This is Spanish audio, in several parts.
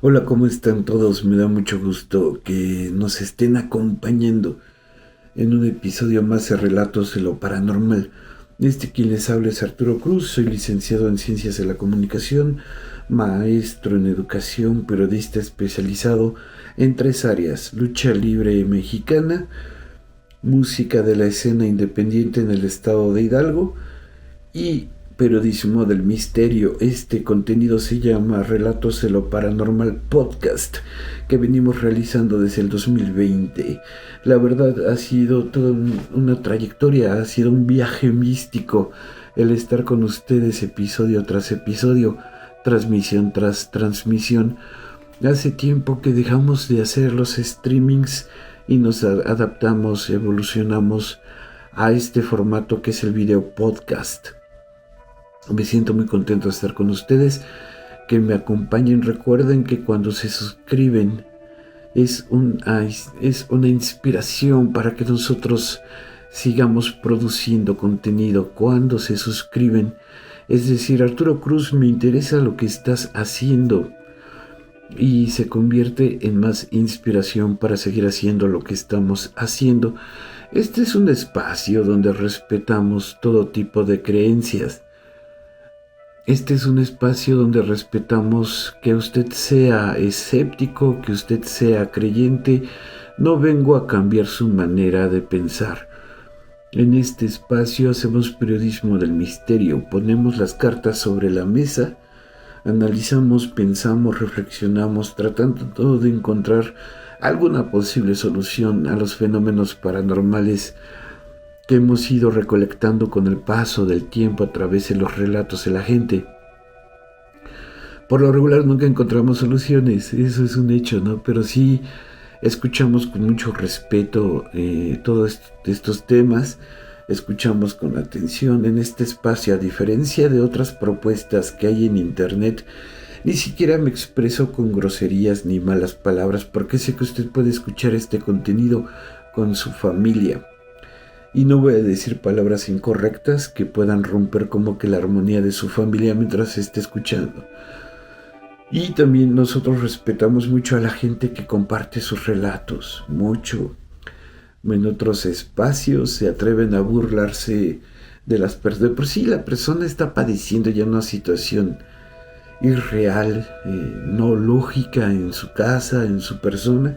Hola, ¿cómo están todos? Me da mucho gusto que nos estén acompañando en un episodio más de Relatos de lo Paranormal. Quien les habla es Arturo Cruz, soy licenciado en Ciencias de la Comunicación, maestro en Educación, periodista especializado en 3 áreas: lucha libre mexicana, música de la escena independiente en el estado de Hidalgo y periodismo del misterio. Este contenido se llama Relatos de lo Paranormal Podcast, que venimos realizando desde el 2020. La verdad ha sido toda una trayectoria, ha sido un viaje místico el estar con ustedes episodio tras episodio, transmisión tras transmisión. Hace tiempo que dejamos de hacer los streamings y nos adaptamos, evolucionamos a este formato que es el video podcast. Me siento muy contento de estar con ustedes, que me acompañen. Recuerden que cuando se suscriben es una inspiración para que nosotros sigamos produciendo contenido. Cuando se suscriben, es decir, Arturo Cruz, me interesa lo que estás haciendo, y se convierte en más inspiración para seguir haciendo lo que estamos haciendo. Este es un espacio donde respetamos todo tipo de creencias. Este es un espacio donde respetamos que usted sea escéptico, que usted sea creyente. No vengo a cambiar su manera de pensar. En este espacio hacemos periodismo del misterio, ponemos las cartas sobre la mesa, analizamos, pensamos, reflexionamos, tratando todo de encontrar alguna posible solución a los fenómenos paranormales que hemos ido recolectando con el paso del tiempo a través de los relatos de la gente. Por lo regular nunca encontramos soluciones, eso es un hecho, ¿no? Pero sí escuchamos con mucho respeto todos estos temas, escuchamos con atención en este espacio. A diferencia de otras propuestas que hay en internet, ni siquiera me expreso con groserías ni malas palabras, porque sé que usted puede escuchar este contenido con su familia. Y no voy a decir palabras incorrectas que puedan romper como que la armonía de su familia mientras se esté escuchando. Y también nosotros respetamos mucho a la gente que comparte sus relatos, mucho. En otros espacios se atreven a burlarse de las personas. De por sí la persona está padeciendo ya una situación irreal, no lógica en su casa, en su persona.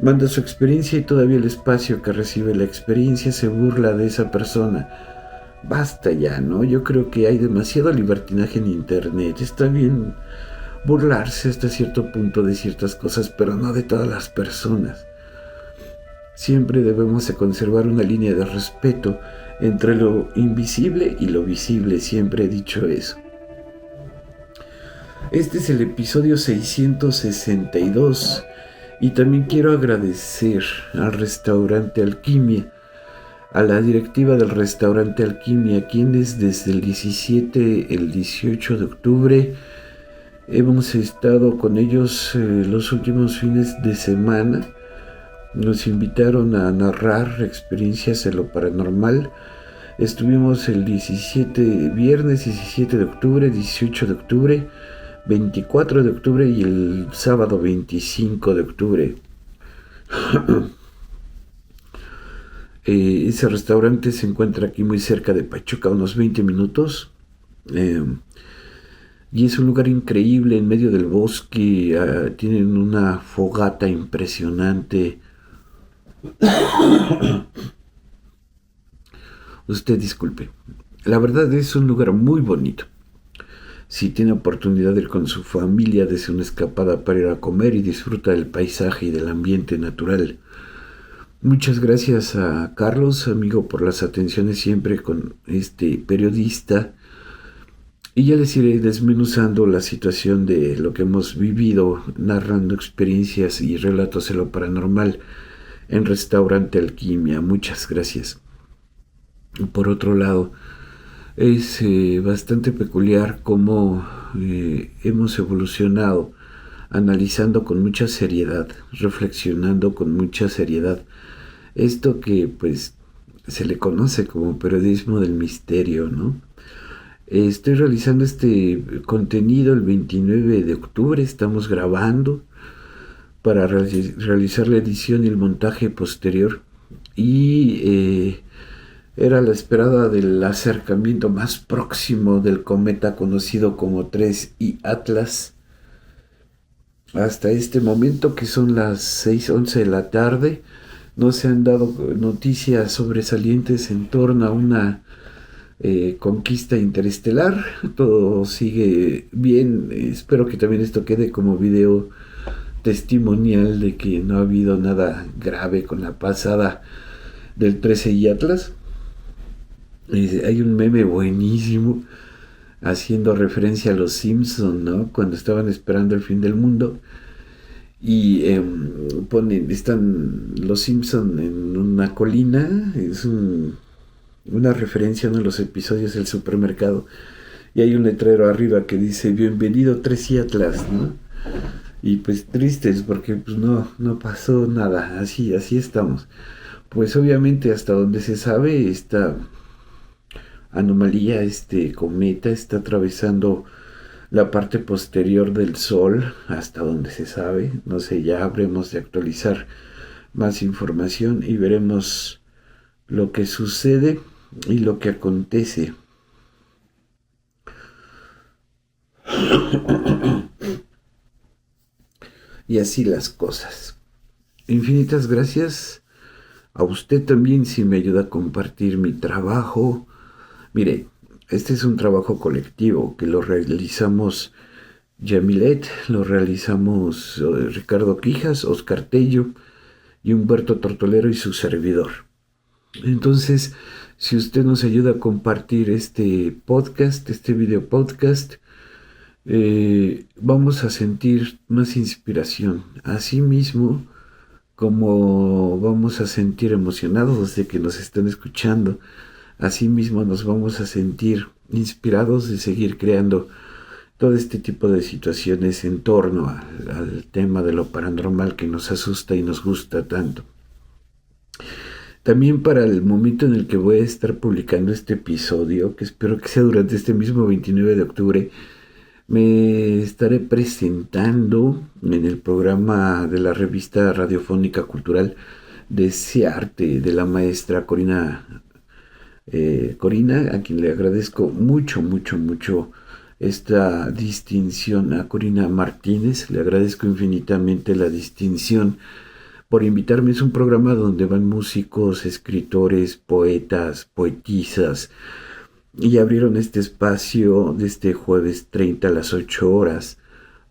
Manda su experiencia y todavía el espacio que recibe la experiencia se burla de esa persona. Basta ya, ¿no? Yo creo que hay demasiado libertinaje en internet. Está bien burlarse hasta cierto punto de ciertas cosas, pero no de todas las personas. Siempre debemos de conservar una línea de respeto entre lo invisible y lo visible. Siempre he dicho eso. Este es el episodio 662. Y también quiero agradecer al restaurante Alquimia, a la directiva del restaurante Alquimia, quienes desde el 17, el 18 de octubre hemos estado con ellos los últimos fines de semana. Nos invitaron a narrar experiencias de lo paranormal. Estuvimos el viernes 17 de octubre, 18 de octubre, 24 de octubre y el sábado 25 de octubre. Ese restaurante se encuentra aquí muy cerca de Pachuca, unos 20 minutos. Y es un lugar increíble en medio del bosque. Tienen una fogata impresionante. Usted disculpe. La verdad es un lugar muy bonito. Si tiene oportunidad de ir con su familia, dése una escapada para ir a comer y disfruta del paisaje y del ambiente natural. Muchas gracias a Carlos, amigo, por las atenciones siempre con este periodista. Y ya les iré desmenuzando la situación de lo que hemos vivido, narrando experiencias y relatos de lo paranormal en Restaurante Alquimia. Muchas gracias. Por otro lado, es bastante peculiar cómo hemos evolucionado, analizando con mucha seriedad, reflexionando con mucha seriedad. Esto que pues se le conoce como periodismo del misterio, ¿no? Estoy realizando este contenido el 29 de octubre, estamos grabando para realizar la edición y el montaje posterior y era la esperada del acercamiento más próximo del cometa conocido como 3I Atlas. Hasta este momento, que son las 6:11 de la tarde, no se han dado noticias sobresalientes en torno a una conquista interestelar. Todo sigue bien. Espero que también esto quede como video testimonial de que no ha habido nada grave con la pasada del 13 y Atlas. Hay un meme buenísimo haciendo referencia a los Simpson, ¿no? Cuando estaban esperando el fin del mundo y están los Simpson en una colina. Es una referencia a uno de los episodios del supermercado, y hay un letrero arriba que dice bienvenido 3 y Atlas, ¿no? Y pues tristes porque pues no pasó nada, así estamos. Pues obviamente hasta donde se sabe esta anomalía, este cometa está atravesando la parte posterior del Sol, hasta donde se sabe. No sé, ya habremos de actualizar más información y veremos lo que sucede y lo que acontece. Y así las cosas. Infinitas gracias a usted también si me ayuda a compartir mi trabajo. Mire, este es un trabajo colectivo que lo realizamos Yamilet, lo realizamos Ricardo Quijas, Oscar Tello y Humberto Tortolero y su servidor. Entonces, si usted nos ayuda a compartir este podcast, este video podcast, vamos a sentir más inspiración. Asimismo, como vamos a sentir emocionados de que nos estén escuchando, asimismo nos vamos a sentir inspirados de seguir creando todo este tipo de situaciones en torno al tema de lo paranormal que nos asusta y nos gusta tanto. También para el momento en el que voy a estar publicando este episodio, que espero que sea durante este mismo 29 de octubre, me estaré presentando en el programa de la revista radiofónica cultural Desearte, de la maestra Corina, a quien le agradezco mucho esta distinción. A Corina Martínez le agradezco infinitamente la distinción por invitarme. Es un programa donde van músicos, escritores, poetas, poetisas, y abrieron este espacio de este jueves 30 a las 8 horas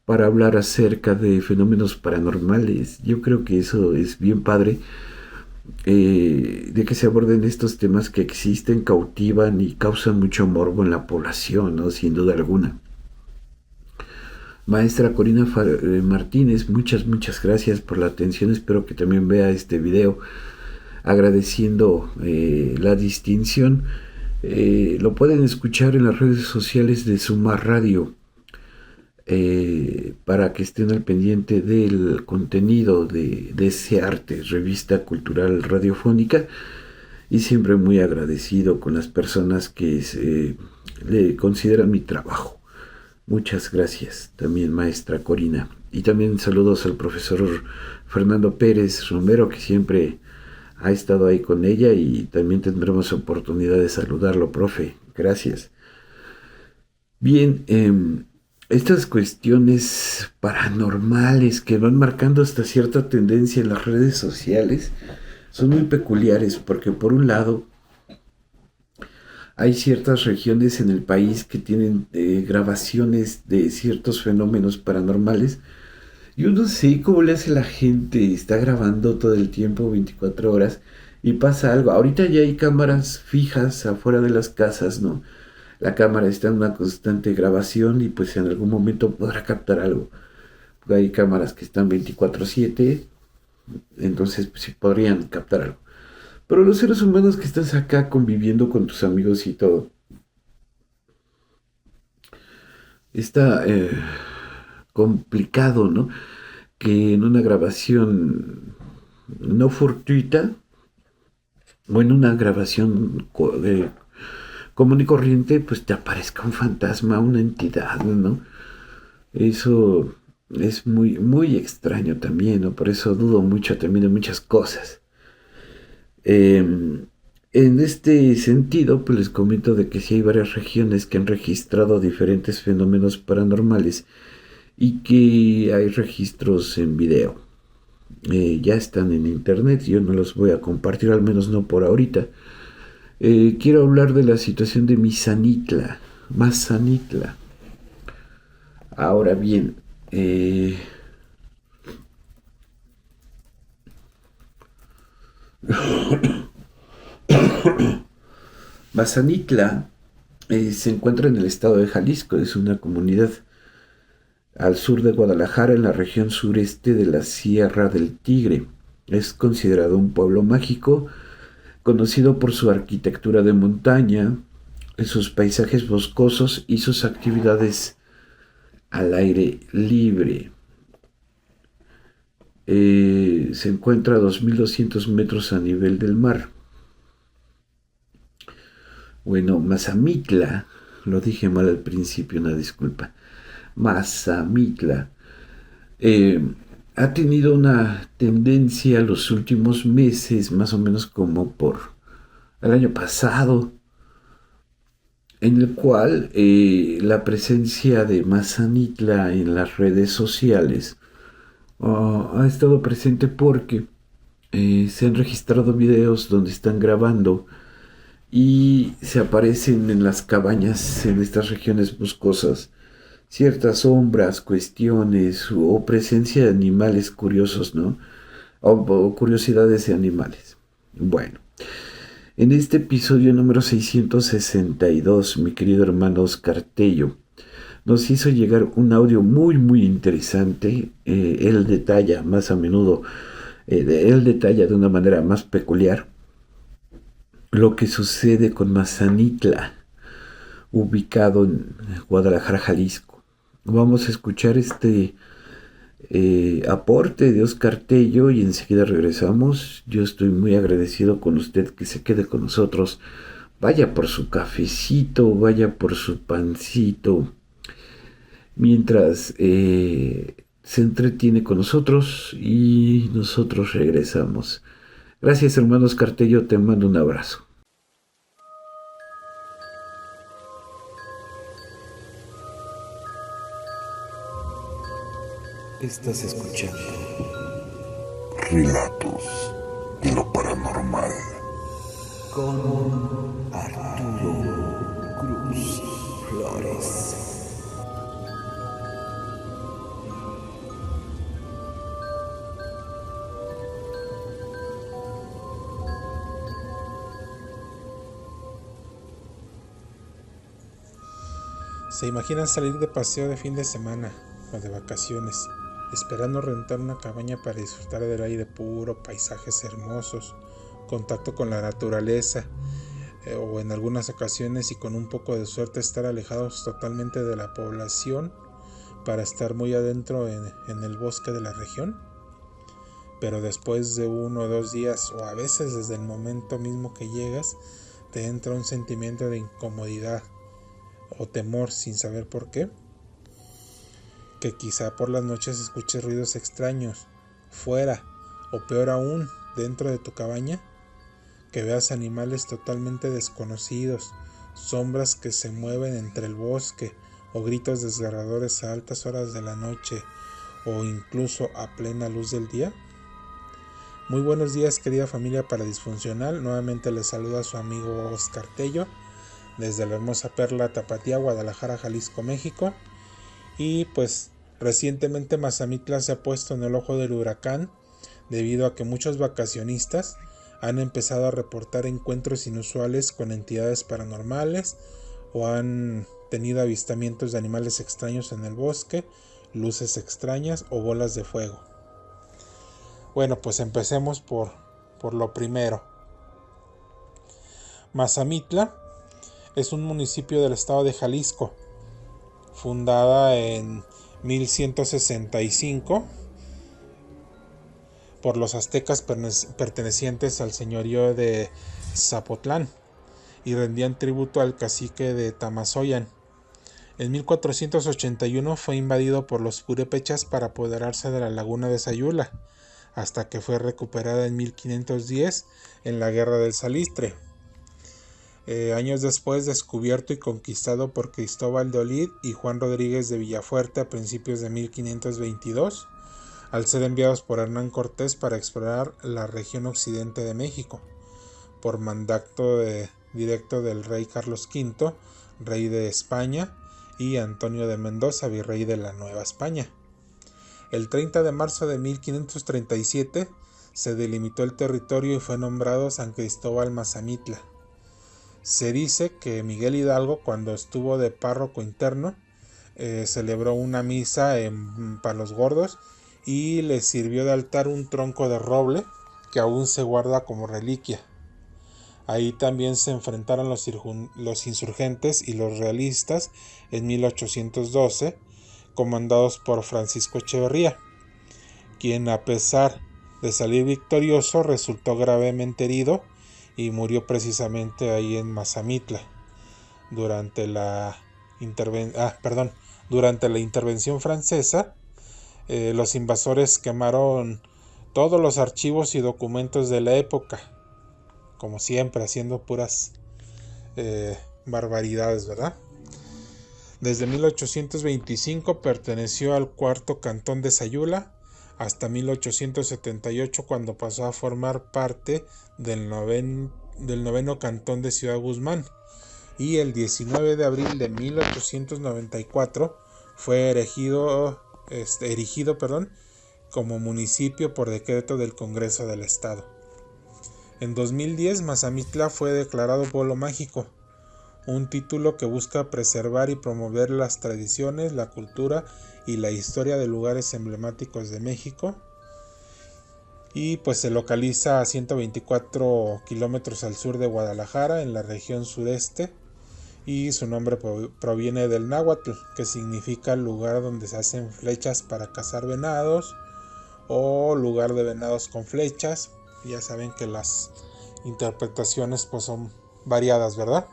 para hablar acerca de fenómenos paranormales. Yo creo que eso es bien padre, de que se aborden estos temas que existen, cautivan y causan mucho morbo en la población, ¿no? Sin duda alguna. Maestra Corina Martínez, muchas gracias por la atención. Espero que también vea este video agradeciendo la distinción. Lo pueden escuchar en las redes sociales de Suma Radio, para que estén al pendiente del contenido de Desearte, revista cultural radiofónica, y siempre muy agradecido con las personas que le consideran mi trabajo. Muchas gracias también, maestra Corina, y también saludos al profesor Fernando Pérez Romero, que siempre ha estado ahí con ella, y también tendremos oportunidad de saludarlo, profe. Gracias. Bien, estas cuestiones paranormales que van marcando hasta cierta tendencia en las redes sociales son muy peculiares, porque por un lado hay ciertas regiones en el país que tienen grabaciones de ciertos fenómenos paranormales, Yo no sé cómo le hace la gente, está grabando todo el tiempo, 24 horas, y pasa algo. Ahorita ya hay cámaras fijas afuera de las casas, ¿no? La cámara está en una constante grabación y pues en algún momento podrá captar algo. Porque hay cámaras que están 24/7, entonces pues, sí podrían captar algo. Pero los seres humanos que estás acá conviviendo con tus amigos y todo, está complicado, ¿no? Que en una grabación no fortuita o en una grabación común y corriente, pues te aparezca un fantasma, una entidad, ¿no? Eso es muy, muy extraño también, ¿no? Por eso dudo mucho también de muchas cosas. En este sentido, pues les comento de que sí hay varias regiones que han registrado diferentes fenómenos paranormales y que hay registros en video. Ya están en internet, yo no los voy a compartir, al menos no por ahorita. Quiero hablar de la situación de Mazamitla. Ahora bien, Mazamitla se encuentra en el estado de Jalisco, es una comunidad al sur de Guadalajara, en la región sureste de la Sierra del Tigre. Es considerado un pueblo mágico, conocido por su arquitectura de montaña, sus paisajes boscosos y sus actividades al aire libre. Se encuentra a 2.200 metros a nivel del mar. Bueno, Mazamitla, lo dije mal al principio, una disculpa. Mazamitla ha tenido una tendencia los últimos meses, más o menos como por el año pasado, en el cual la presencia de Mazamitla en las redes sociales ha estado presente porque se han registrado videos donde están grabando y se aparecen en las cabañas en estas regiones boscosas ciertas sombras, cuestiones o presencia de animales curiosos, ¿no? O curiosidades de animales. Bueno, en este episodio número 662, mi querido hermano Oscar Tello nos hizo llegar un audio muy, muy interesante. Él detalla más a menudo, él detalla de una manera más peculiar lo que sucede con Mazamitla, ubicado en Guadalajara, Jalisco. Vamos a escuchar este aporte de Oscar Tello y enseguida regresamos. Yo estoy muy agradecido con usted que se quede con nosotros. Vaya por su cafecito, vaya por su pancito, mientras se entretiene con nosotros y nosotros regresamos. Gracias, hermano Oscar Tello, te mando un abrazo. Estás escuchando Relatos de lo Paranormal con Arturo Cruz Flores. Se imaginan salir de paseo de fin de semana o de vacaciones, esperando rentar una cabaña para disfrutar del aire puro, paisajes hermosos, contacto con la naturaleza, o en algunas ocasiones y con un poco de suerte estar alejados totalmente de la población para estar muy adentro en el bosque de la región. Pero después de 1 o 2 días, o a veces desde el momento mismo que llegas, te entra un sentimiento de incomodidad o temor sin saber por qué. Que quizá por las noches escuches ruidos extraños fuera, o peor aún, dentro de tu cabaña. Que veas animales totalmente desconocidos, sombras que se mueven entre el bosque, o gritos desgarradores a altas horas de la noche, o incluso a plena luz del día. Muy buenos días, querida familia paradisfuncional. Nuevamente les saluda su amigo Oscar Tello desde la hermosa Perla Tapatía, Guadalajara, Jalisco, México. Y pues Recientemente Mazamitla se ha puesto en el ojo del huracán debido a que muchos vacacionistas han empezado a reportar encuentros inusuales con entidades paranormales o han tenido avistamientos de animales extraños en el bosque, luces extrañas o bolas de fuego. Bueno, pues empecemos por lo primero. Mazamitla es un municipio del estado de Jalisco, fundada en 1165 por los aztecas pertenecientes al señorío de Zapotlán y rendían tributo al cacique de Tamazoyan. En 1481 fue invadido por los purépechas para apoderarse de la laguna de Sayula, hasta que fue recuperada en 1510 en la Guerra del Salistre. Años después descubierto y conquistado por Cristóbal de Olid y Juan Rodríguez de Villafuerte a principios de 1522, al ser enviados por Hernán Cortés para explorar la región occidente de México, por mandato directo del rey Carlos V, rey de España, y Antonio de Mendoza, virrey de la Nueva España. El 30 de marzo de 1537 se delimitó el territorio y fue nombrado San Cristóbal Mazamitla. Se dice que Miguel Hidalgo, cuando estuvo de párroco interno, celebró una misa en Palos Gordos y le sirvió de altar un tronco de roble que aún se guarda como reliquia. Ahí también se enfrentaron los insurgentes y los realistas en 1812, comandados por Francisco Echeverría, quien, a pesar de salir victorioso, resultó gravemente herido y murió precisamente ahí en Mazamitla durante la intervención francesa. Los invasores quemaron todos los archivos y documentos de la época, como siempre, haciendo puras barbaridades, ¿verdad? Desde 1825 perteneció al cuarto cantón de Sayula hasta 1878, cuando pasó a formar parte del noveno cantón de Ciudad Guzmán, y el 19 de abril de 1894 fue erigido como municipio por decreto del Congreso del Estado. En 2010 Mazamitla fue declarado pueblo mágico, un título que busca preservar y promover las tradiciones, la cultura y la historia de lugares emblemáticos de México, y pues se localiza a 124 kilómetros al sur de Guadalajara, en la región sureste, y su nombre proviene del náhuatl, que significa lugar donde se hacen flechas para cazar venados o lugar de venados con flechas. Ya saben que las interpretaciones pues son variadas, ¿verdad?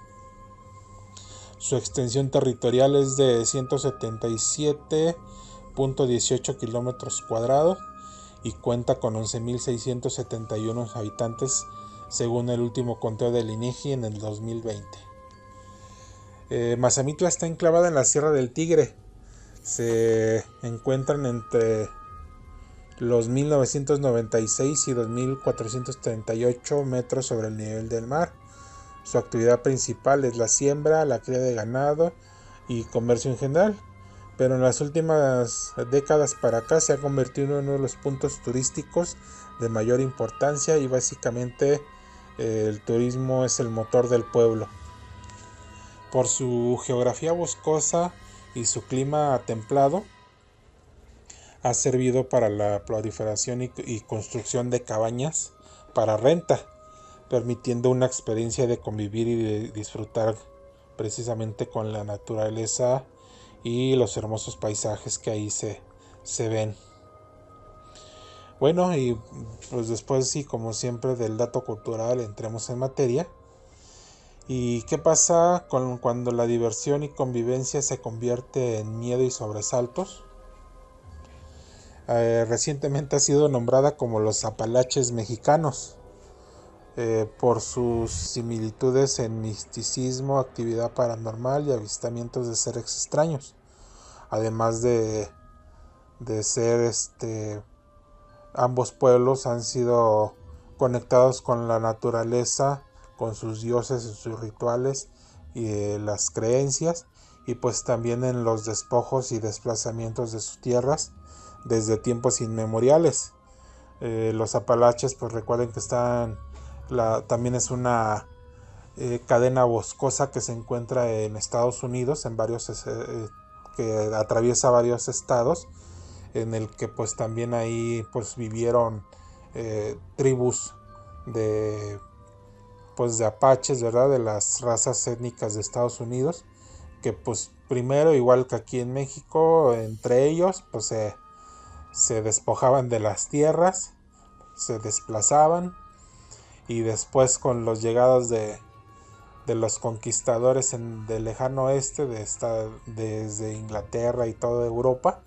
Su extensión territorial es de 177.18 kilómetros cuadrados y cuenta con 11.671 habitantes según el último conteo del INEGI en el 2020. Mazamitla está enclavada en la Sierra del Tigre. Se encuentran entre los 1996 y 2438 metros sobre el nivel del mar. Su actividad principal es la siembra, la cría de ganado y comercio en general, pero en las últimas décadas para acá se ha convertido en uno de los puntos turísticos de mayor importancia, y básicamente el turismo es el motor del pueblo. Por su geografía boscosa y su clima templado, ha servido para la proliferación y construcción de cabañas para renta, permitiendo una experiencia de convivir y de disfrutar precisamente con la naturaleza y los hermosos paisajes que ahí se ven. Bueno, y pues después, sí, como siempre, del dato cultural, entremos en materia. ¿Y qué pasa cuando la diversión y convivencia se convierte en miedo y sobresaltos? Recientemente ha sido nombrada como los Apalaches mexicanos, por sus similitudes en misticismo, actividad paranormal y avistamientos de seres extraños, además de ser ambos pueblos han sido conectados con la naturaleza, con sus dioses y sus rituales y las creencias, y pues también en los despojos y desplazamientos de sus tierras desde tiempos inmemoriales. Los Apalaches, pues recuerden que también es una cadena boscosa que se encuentra en Estados Unidos, en varios que atraviesa varios estados, en el que pues también ahí pues vivieron tribus de pues de apaches, ¿verdad? De las razas étnicas de Estados Unidos, que pues primero, igual que aquí en México, entre ellos pues se despojaban de las tierras, se desplazaban, y después con los llegados de los conquistadores del lejano oeste, desde Inglaterra y toda Europa,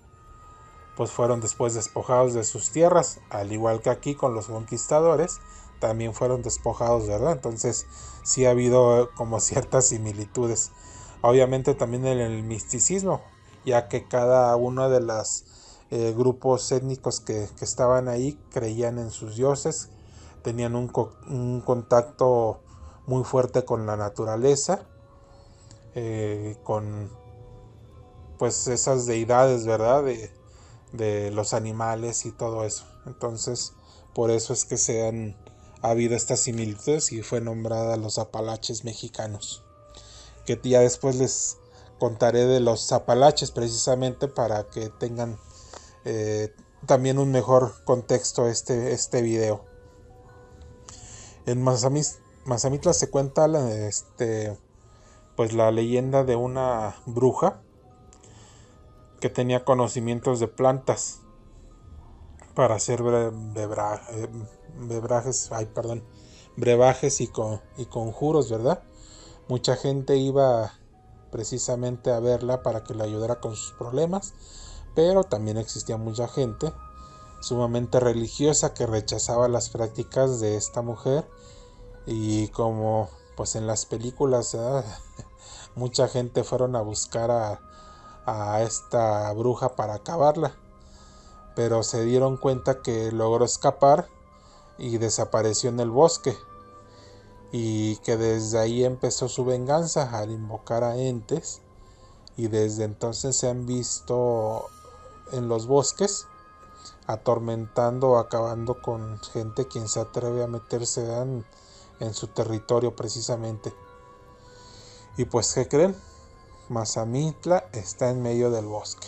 pues fueron después despojados de sus tierras, al igual que aquí con los conquistadores, también fueron despojados, ¿verdad? Entonces sí ha habido como ciertas similitudes. Obviamente también en el misticismo, ya que cada uno de los grupos étnicos que estaban ahí creían en sus dioses, tenían un contacto muy fuerte con la naturaleza, con pues esas deidades, ¿verdad? De los animales y todo eso. Entonces, por eso es que ha habido estas similitudes y fue nombrada los Apalaches mexicanos. Que ya después les contaré de los Apalaches precisamente para que tengan también un mejor contexto este video. En Mazamitla se cuenta pues la leyenda de una bruja que tenía conocimientos de plantas para hacer brebajes y conjuros, ¿verdad? Mucha gente iba precisamente a verla para que le ayudara con sus problemas, pero también existía mucha gente sumamente religiosa que rechazaba las prácticas de esta mujer, y como pues en las películas mucha gente fueron a buscar a esta bruja para acabarla, pero se dieron cuenta que logró escapar y desapareció en el bosque, y que desde ahí empezó su venganza al invocar a entes, y desde entonces se han visto en los bosques atormentando o acabando con gente quien se atreve a meterse en su territorio precisamente. Y pues, ¿qué creen? Mazamitla está en medio del bosque.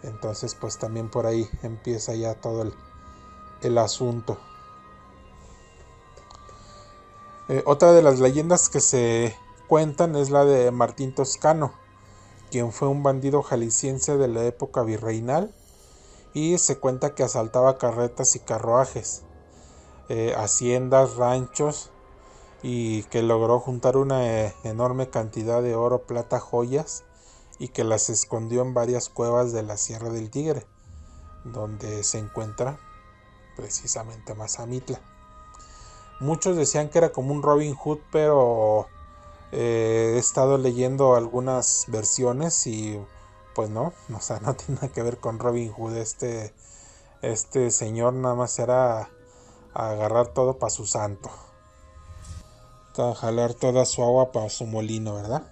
Entonces pues también por ahí empieza ya todo el asunto. Otra de las leyendas que se cuentan es la de Martín Toscano, quien fue un bandido jalisciense de la época virreinal, y se cuenta que asaltaba carretas y carruajes, haciendas, ranchos, y que logró juntar una enorme cantidad de oro, plata, joyas, y que las escondió en varias cuevas de la Sierra del Tigre, donde se encuentra precisamente Mazamitla. Muchos decían que era como un Robin Hood, pero he estado leyendo algunas versiones y pues no, o sea, no tiene nada que ver con Robin Hood. Este señor nada más era agarrar todo para su santo, jalar toda su agua para su molino, ¿verdad?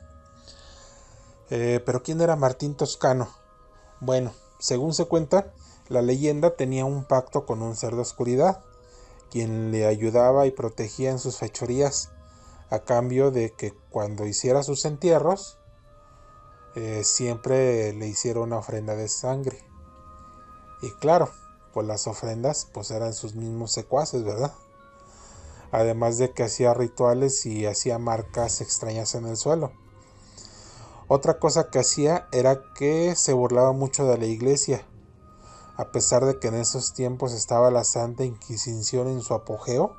Pero ¿quién era Martín Toscano? Bueno, según se cuenta, la leyenda tenía un pacto con un ser de oscuridad, quien le ayudaba y protegía en sus fechorías, a cambio de que cuando hiciera sus entierros, siempre le hiciera una ofrenda de sangre. Y claro, pues las ofrendas pues eran sus mismos secuaces, ¿verdad? Además de que hacía rituales y hacía marcas extrañas en el suelo. Otra cosa que hacía era que se burlaba mucho de la iglesia, a pesar de que en esos tiempos estaba la Santa Inquisición en su apogeo,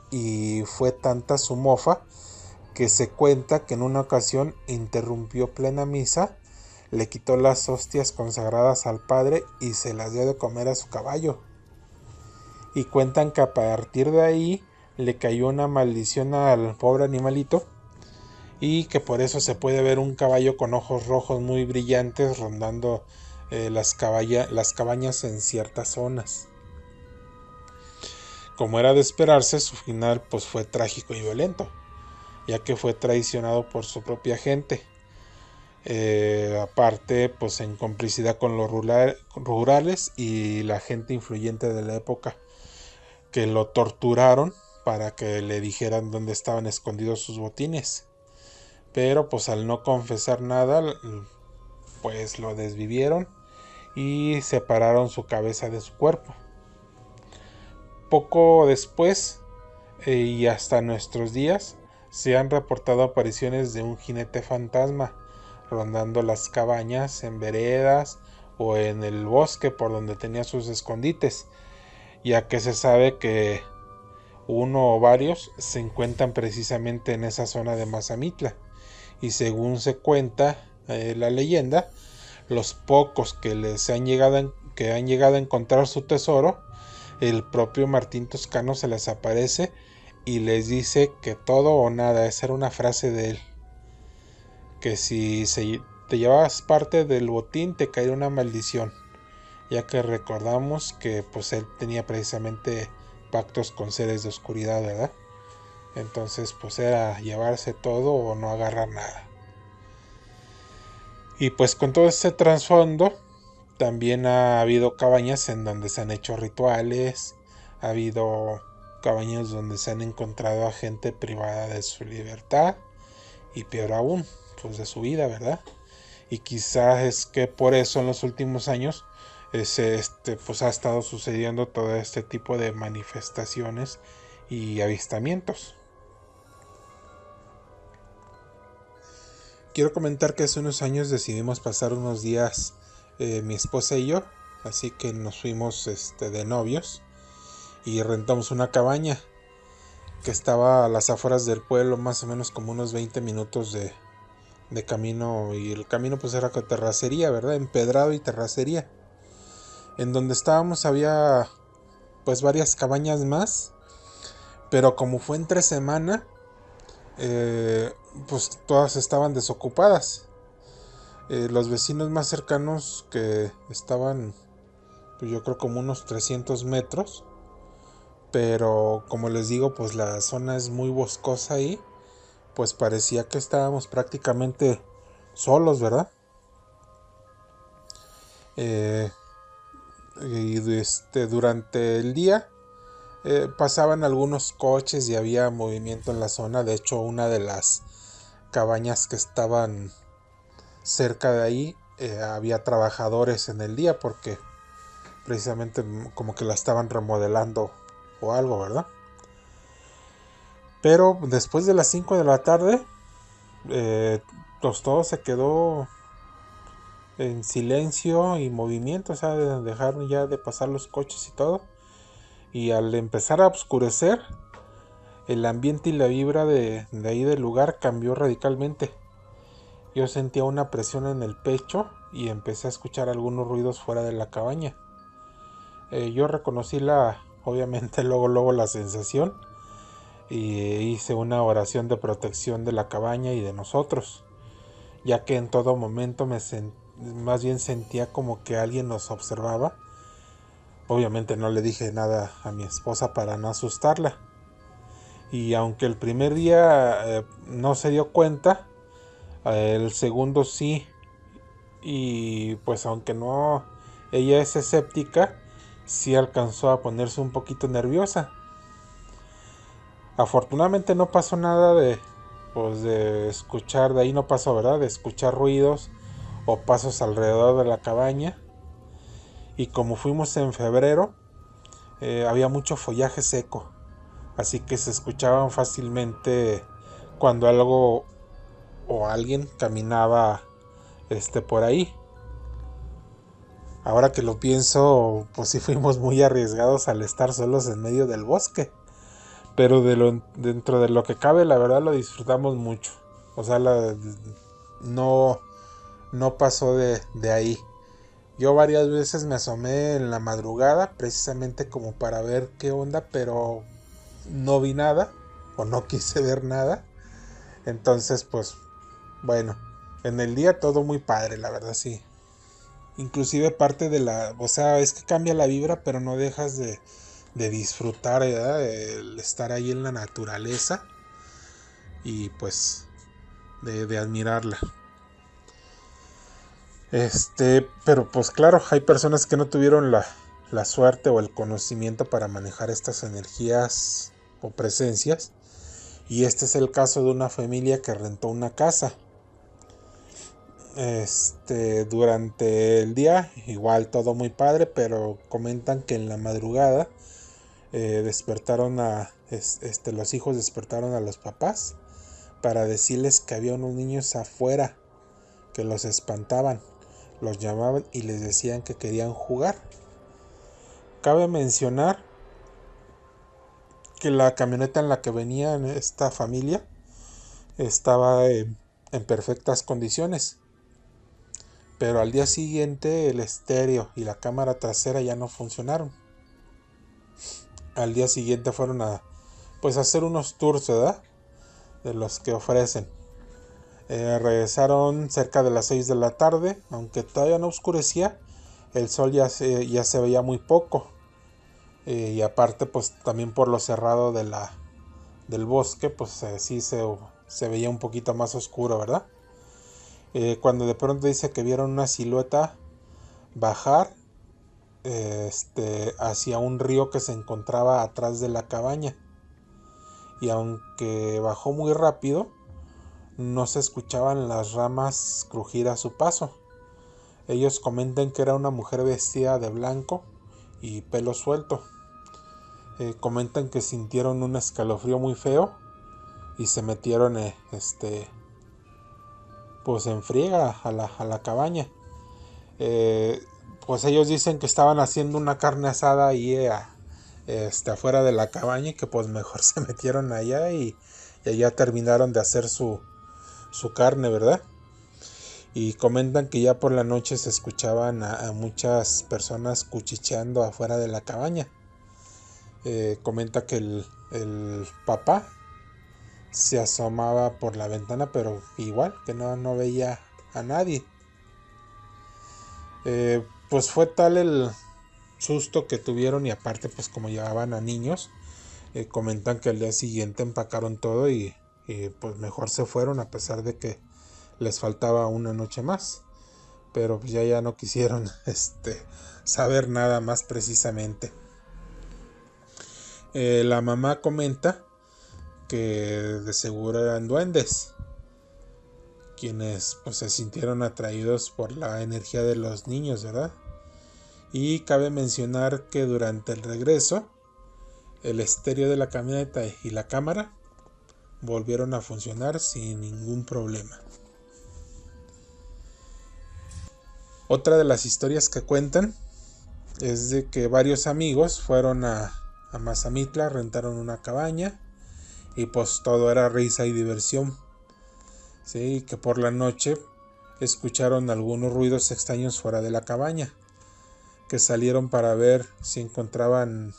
y fue tanta su mofa que se cuenta que en una ocasión interrumpió plena misa, le quitó las hostias consagradas al padre y se las dio de comer a su caballo. Y cuentan que a partir de ahí le cayó una maldición al pobre animalito, y que por eso se puede ver un caballo con ojos rojos muy brillantes rondando las cabañas en ciertas zonas. Como era de esperarse, su final pues fue trágico y violento, ya que fue traicionado por su propia gente. Aparte, pues en complicidad con los rurales y la gente influyente de la época, que lo torturaron para que le dijeran dónde estaban escondidos sus botines. Pero pues al no confesar nada, pues lo desvivieron y separaron su cabeza de su cuerpo. Poco después, y hasta nuestros días, se han reportado apariciones de un jinete fantasma rondando las cabañas en veredas o en el bosque por donde tenía sus escondites, ya que se sabe que uno o varios se encuentran precisamente en esa zona de Mazamitla. Y según se cuenta la leyenda, los pocos que han llegado a encontrar su tesoro, el propio Martín Toscano se les aparece y les dice que todo o nada. Esa era una frase de él, que si te llevabas parte del botín te caería una maldición, ya que recordamos que pues él tenía precisamente pactos con seres de oscuridad, ¿verdad? Entonces pues era llevarse todo o no agarrar nada. Y pues con todo este trasfondo también ha habido cabañas en donde se han hecho rituales, ha habido cabañas donde se han encontrado a gente privada de su libertad y peor aún, pues de su vida, ¿verdad? Y quizás es que por eso en los últimos años pues ha estado sucediendo todo este tipo de manifestaciones y avistamientos. Quiero comentar que hace unos años decidimos pasar unos días mi esposa y yo, así que nos fuimos de novios y rentamos una cabaña que estaba a las afueras del pueblo, más o menos como unos 20 minutos de camino, y el camino pues era con terracería, ¿verdad? Empedrado y terracería. En donde estábamos había pues varias cabañas más, pero como fue entre semana, pues todas estaban desocupadas. Los vecinos más cercanos, que estaban pues yo creo como unos 300 metros, pero como les digo pues la zona es muy boscosa ahí, pues parecía que estábamos prácticamente solos, ¿verdad? Eh, y durante el día pasaban algunos coches y había movimiento en la zona. De hecho, una de las cabañas que estaban cerca de ahí había trabajadores en el día, porque precisamente como que la estaban remodelando o algo, ¿verdad? Pero después de las 5 de la tarde, pues todo se quedó en silencio y movimiento, o sea, dejaron ya de pasar los coches y todo. Y al empezar a oscurecer, el ambiente y la vibra de ahí del lugar cambió radicalmente. Yo sentía una presión en el pecho y empecé a escuchar algunos ruidos fuera de la cabaña. Yo reconocí obviamente luego la sensación, y hice una oración de protección de la cabaña y de nosotros, ya que en todo momento más bien sentía como que alguien nos observaba. Obviamente no le dije nada a mi esposa para no asustarla. Y aunque el primer día no se dio cuenta, el segundo sí. Y pues aunque no, ella es escéptica, sí alcanzó a ponerse un poquito nerviosa. Afortunadamente no pasó nada de escuchar, de ahí no pasó, ¿verdad? De escuchar ruidos o pasos alrededor de la cabaña. Y como fuimos en febrero, había mucho follaje seco, así que se escuchaban fácilmente cuando algo o alguien caminaba por ahí. Ahora que lo pienso, pues sí fuimos muy arriesgados al estar solos en medio del bosque, pero dentro de lo que cabe, la verdad lo disfrutamos mucho. O sea, no, no pasó de ahí. Yo varias veces me asomé en la madrugada, precisamente como para ver qué onda, pero no vi nada, o no quise ver nada. Entonces, pues, bueno, en el día todo muy padre, la verdad, sí. Inclusive parte o sea, es que cambia la vibra, pero no dejas de disfrutar, ¿verdad? El estar ahí en la naturaleza y pues de admirarla. Pero pues claro, hay personas que no tuvieron la suerte o el conocimiento para manejar estas energías o presencias. Y este es el caso de una familia que rentó una casa. Durante el día, igual todo muy padre, pero comentan que en la madrugada los hijos despertaron a los papás para decirles que había unos niños afuera que los espantaban, los llamaban y les decían que querían jugar. Cabe mencionar que la camioneta en la que venía esta familia estaba en perfectas condiciones, pero al día siguiente el estéreo y la cámara trasera ya no funcionaron. Al día siguiente fueron a hacer unos tours, ¿verdad? De los que ofrecen. Regresaron cerca de las 6 de la tarde, aunque todavía no oscurecía, el sol ya se veía muy poco. Y aparte, pues también por lo cerrado del bosque, pues sí se veía un poquito más oscuro, ¿verdad? Cuando de pronto dice que vieron una silueta bajar hacia un río que se encontraba atrás de la cabaña. Y aunque bajó muy rápido, no se escuchaban las ramas crujir a su paso. Ellos comentan que era una mujer vestida de blanco y pelo suelto. Comentan que sintieron un escalofrío muy feo y se metieron pues en friega a la cabaña. Pues ellos dicen que estaban haciendo una carne asada ahí afuera de la cabaña y que pues mejor se metieron allá y allá terminaron de hacer su carne, ¿verdad? Y comentan que ya por la noche se escuchaban a muchas personas cuchicheando afuera de la cabaña. Comenta que el papá se asomaba por la ventana, pero igual que no veía a nadie. Pues fue tal el susto que tuvieron, y aparte pues como llevaban a niños, comentan que al día siguiente empacaron todo y pues mejor se fueron, a pesar de que les faltaba una noche más, pero pues ya no quisieron saber nada más precisamente. La mamá comenta que de seguro eran duendes quienes pues se sintieron atraídos por la energía de los niños, ¿verdad? Y cabe mencionar que durante el regreso el estéreo de la camioneta y la cámara volvieron a funcionar sin ningún problema. Otra de las historias que cuentan es de que varios amigos fueron a Mazamitla, rentaron una cabaña y pues todo era risa y diversión. Sí, que por la noche escucharon algunos ruidos extraños fuera de la cabaña, que salieron para ver si encontraban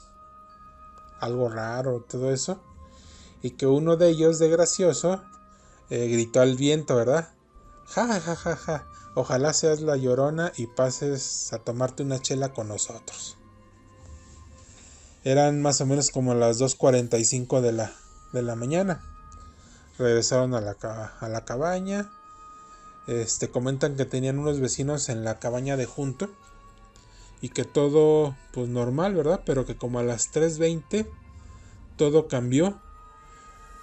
algo raro, todo eso, y que uno de ellos, de gracioso, gritó al viento, ¿verdad? Ja, ja, ja, ja, ojalá seas la Llorona y pases a tomarte una chela con nosotros. Eran más o menos como las 2:45 de la mañana. Regresaron a la cabaña. Comentan que tenían unos vecinos en la cabaña de junto y que todo pues normal, ¿verdad? Pero que como a las 3:20 todo cambió.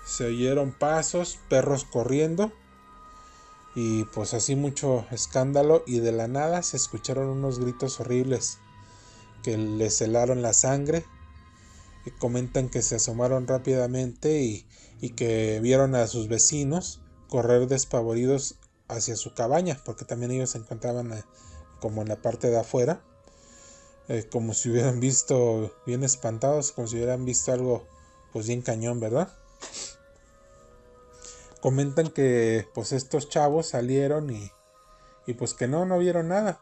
Se oyeron pasos, perros corriendo y pues así mucho escándalo, y de la nada se escucharon unos gritos horribles que les helaron la sangre. Y comentan que se asomaron rápidamente y que vieron a sus vecinos correr despavoridos hacia su cabaña, porque también ellos se encontraban como en la parte de afuera, como si hubieran visto, bien espantados, como si hubieran visto algo pues bien cañón, ¿verdad? Comentan que pues estos chavos salieron y pues que no vieron nada.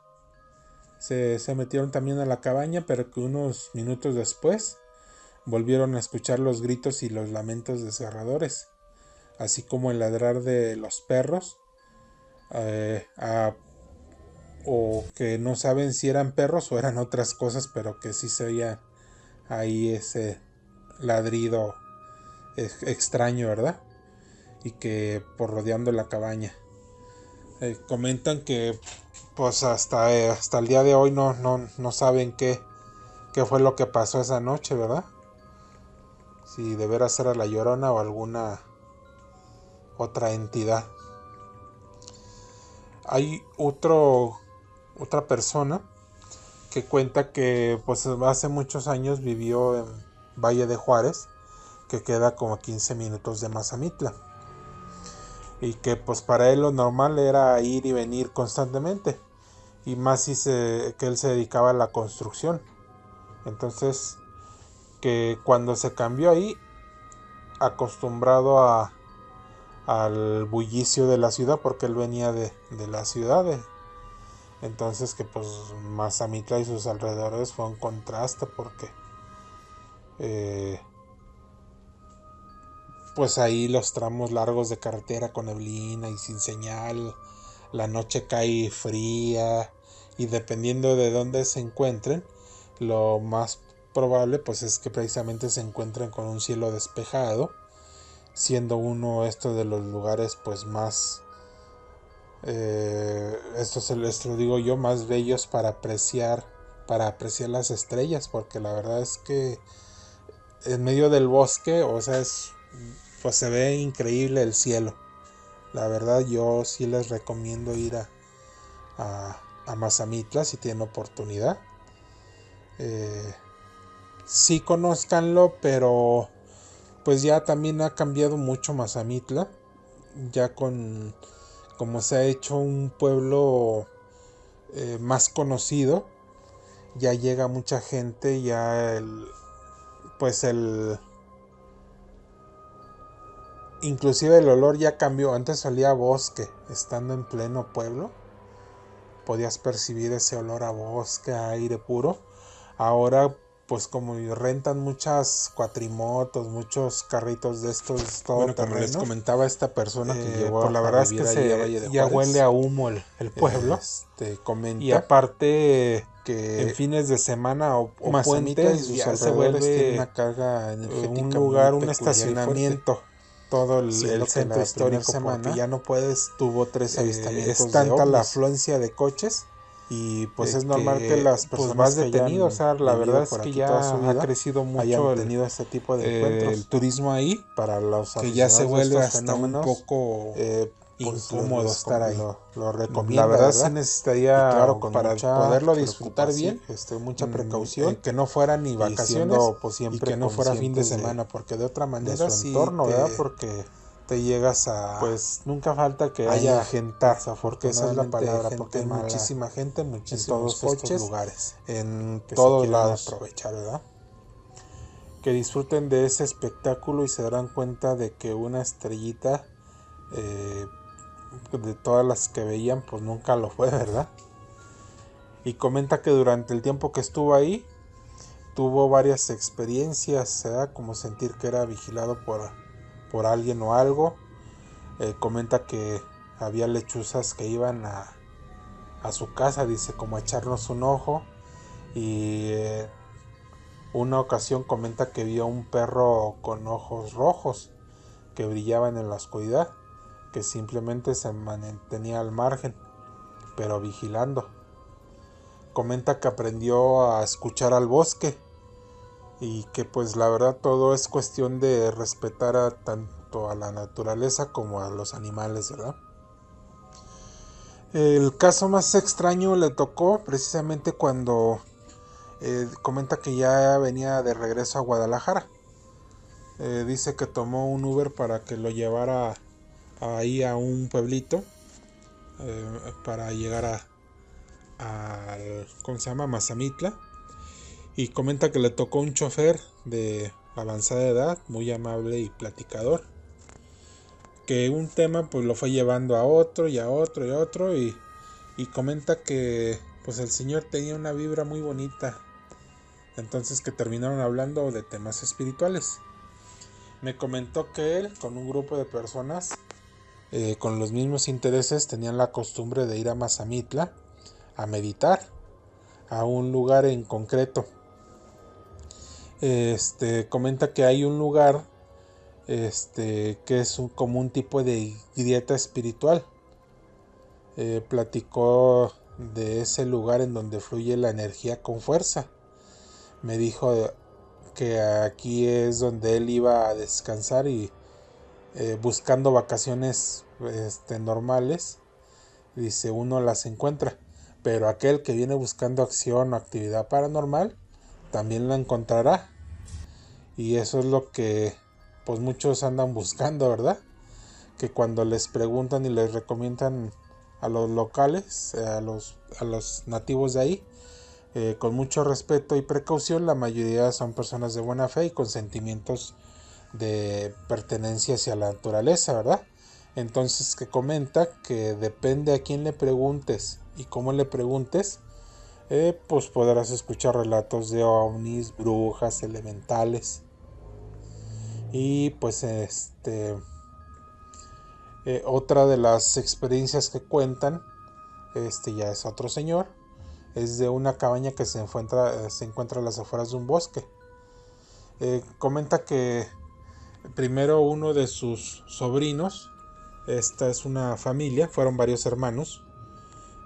Se metieron también a la cabaña, pero que unos minutos después volvieron a escuchar los gritos y los lamentos desgarradores, así como el ladrar de los perros, o que no saben si eran perros o eran otras cosas, pero que sí se oía ahí ese ladrido extraño, ¿verdad? Y que por rodeando la cabaña. Comentan que pues hasta el día de hoy no saben qué fue lo que pasó esa noche, ¿verdad? Si de veras era la Llorona o alguna otra entidad. Hay otra persona que cuenta que pues hace muchos años vivió en Valle de Juárez, que queda como a 15 minutos de Mazamitla, y que pues para él lo normal era ir y venir constantemente, y más que él se dedicaba a la construcción. Entonces, que cuando se cambió ahí, acostumbrado al bullicio de la ciudad, porque él venía de la ciudad, entonces que pues Mazamitla y sus alrededores fue un contraste, porque pues ahí los tramos largos de carretera con neblina y sin señal, la noche cae fría, y dependiendo de dónde se encuentren, lo más probable pues es que precisamente se encuentren con un cielo despejado, siendo uno de los lugares pues más esto lo digo yo, más bellos para apreciar las estrellas, porque la verdad es que en medio del bosque, o sea, pues se ve increíble el cielo. La verdad, yo sí les recomiendo ir a Mazamitla si tienen oportunidad. Sí, conózcanlo, pero pues ya también ha cambiado mucho Mazamitla, ya como se ha hecho un pueblo más conocido, ya llega mucha gente, ya inclusive el olor ya cambió. Antes olía a bosque, estando en pleno pueblo podías percibir ese olor a bosque, a aire puro. Ahora pues como rentan muchas cuatrimotos, muchos carritos de estos todoterrenos, como les comentaba esta persona que llegó pues la verdad es que a Valle de ya Juárez, huele a humo el pueblo. Comenta y aparte que en fines de semana o Mazamitla puentes ya se vuelve una carga energética un lugar, un muy peculiar y estacionamiento, todo el centro histórico, porque ya no puedes, tuvo 3 avistamientos es tanta de la ovnis. afluencia de coches, y pues es normal que que las personas pues vas que detenido. O sea, la verdad es que ya ha vida, crecido mucho hayan tenido este tipo de encuentros. el turismo ahí, Para los que ya se vuelve hasta un fenómenos, poco pues incómodo estar ahí. Lo recomiendo. La verdad sí necesitaría, y claro, con para mucha poderlo disfrutar bien, mucha precaución, que no fuera ni vacaciones, pues, y siempre que no fuera fin de conscientes semana, porque de otra manera su sí entorno, ¿verdad? Porque te llegas a, pues nunca falta que haya haya gentar, porque esa es la desafortunadamente palabra, gente porque hay mala muchísima gente, en muchísimos todos estos coches, lugares en que todos se quieren lados, aprovechar, ¿verdad? que disfruten de ese espectáculo y se darán cuenta de que una estrellita de todas las que veían pues nunca lo fue, ¿verdad? Y comenta que durante el tiempo que estuvo ahí tuvo varias experiencias, ¿verdad? Como sentir que era vigilado por alguien o algo. Comenta que había lechuzas que iban a su casa, dice, como a echarnos un ojo. Y una ocasión comenta que vio un perro con ojos rojos que brillaban en la oscuridad, que simplemente se mantenía al margen, pero vigilando. Comenta que aprendió a escuchar al bosque, y que pues la verdad todo es cuestión de respetar tanto a la naturaleza como a los animales, ¿verdad? El caso más extraño le tocó precisamente cuando comenta que ya venía de regreso a Guadalajara. Dice que tomó un Uber para que lo llevara ahí a un pueblito, para llegar a ¿cómo se llama? Mazamitla. Y comenta que le tocó un chofer de avanzada edad, muy amable y platicador, que un tema pues lo fue llevando a otro y a otro y a otro, y comenta que pues el señor tenía una vibra muy bonita, entonces que terminaron hablando de temas espirituales. Me comentó que él, con un grupo de personas con los mismos intereses, tenían la costumbre de ir a Mazamitla a meditar, a un lugar en concreto. Comenta que hay un lugar que es como un tipo de grieta espiritual. Platicó de ese lugar en donde fluye la energía con fuerza. Me dijo que aquí es donde él iba a descansar y buscando vacaciones normales, dice, uno las encuentra, pero aquel que viene buscando acción o actividad paranormal también la encontrará, y eso es lo que pues muchos andan buscando, ¿verdad? Que cuando les preguntan y les recomiendan a los locales, a los nativos de ahí, con mucho respeto y precaución, la mayoría son personas de buena fe y con sentimientos de pertenencia hacia la naturaleza, ¿verdad? Entonces, que comenta que depende a quién le preguntes y cómo le preguntes, pues podrás escuchar relatos de ovnis, brujas, elementales. Y pues otra de las experiencias que cuentan, ya es otro señor, es de una cabaña que se encuentra a las afueras de un bosque. Comenta que primero uno de sus sobrinos, esta es una familia, fueron varios hermanos,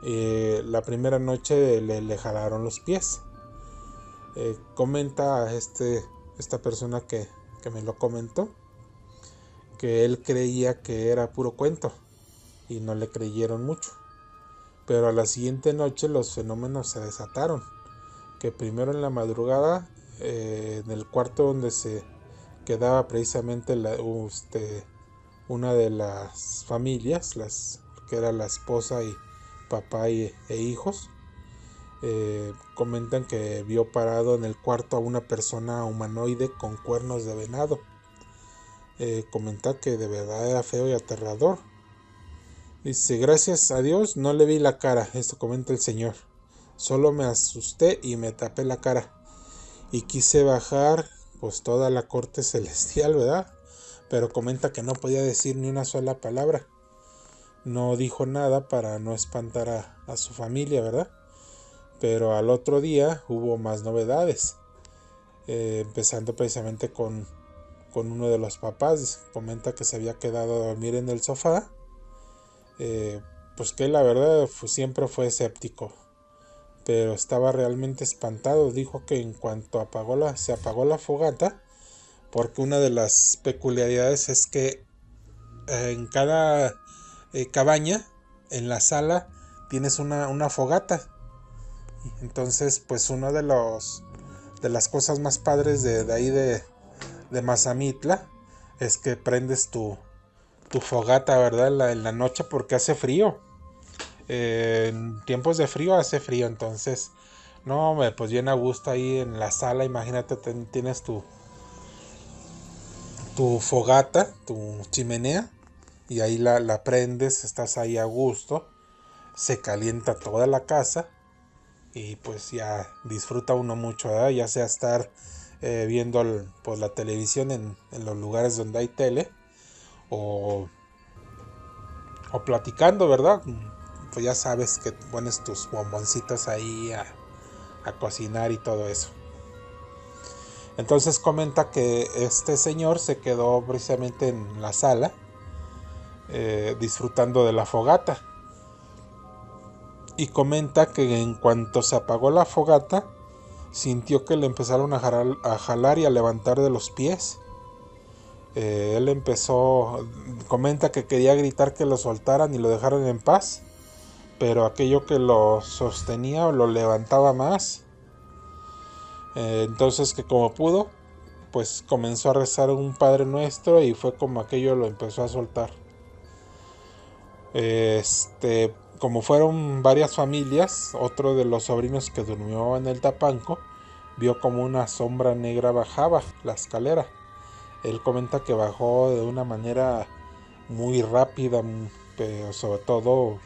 la primera noche le jalaron los pies. Comenta esta persona que me lo comentó, que él creía que era puro cuento y no le creyeron mucho, pero a la siguiente noche los fenómenos se desataron, que primero en la madrugada, en el cuarto donde se quedaba precisamente una de las familias, que era la esposa y papá e hijos, comentan que vio parado en el cuarto a una persona humanoide con cuernos de venado. Comenta que de verdad era feo y aterrador. Dice, gracias a Dios no le vi la cara, esto comenta el señor. Solo me asusté y me tapé la cara. Y quise bajar pues toda la corte celestial, ¿verdad? Pero comenta que no podía decir ni una sola palabra. No dijo nada para no espantar a su familia, ¿verdad? Pero al otro día hubo más novedades. Empezando precisamente con uno de los papás. Comenta que se había quedado a dormir en el sofá. Pues que la verdad siempre fue escéptico, pero estaba realmente espantado. Dijo que en cuanto se apagó la fogata, porque una de las peculiaridades es que en cada cabaña, en la sala, tienes una fogata. Entonces, pues una de las cosas más padres de ahí de Mazamitla es que prendes tu fogata, ¿verdad? En la noche, porque hace frío. En tiempos de frío hace frío, entonces no, pues bien a gusto ahí en la sala. Imagínate, tienes tu fogata, tu chimenea, y ahí la prendes, estás ahí a gusto, se calienta toda la casa y pues ya disfruta uno mucho, ¿verdad? Ya sea estar viendo pues la televisión en los lugares donde hay tele, o platicando, ¿verdad? Pues ya sabes que pones tus bomboncitos ahí a cocinar y todo eso. Entonces comenta que este señor se quedó precisamente en la sala, disfrutando de la fogata. Y comenta que en cuanto se apagó la fogata, sintió que le empezaron a jalar y a levantar de los pies. Él comenta que quería gritar que lo soltaran y lo dejaran en paz, pero aquello que lo sostenía lo levantaba más. Entonces, que como pudo, pues comenzó a rezar un Padre Nuestro y fue como aquello lo empezó a soltar. Como fueron varias familias, otro de los sobrinos que durmió en el tapanco vio como una sombra negra bajaba la escalera. Él comenta que bajó de una manera muy rápida, pero sobre todo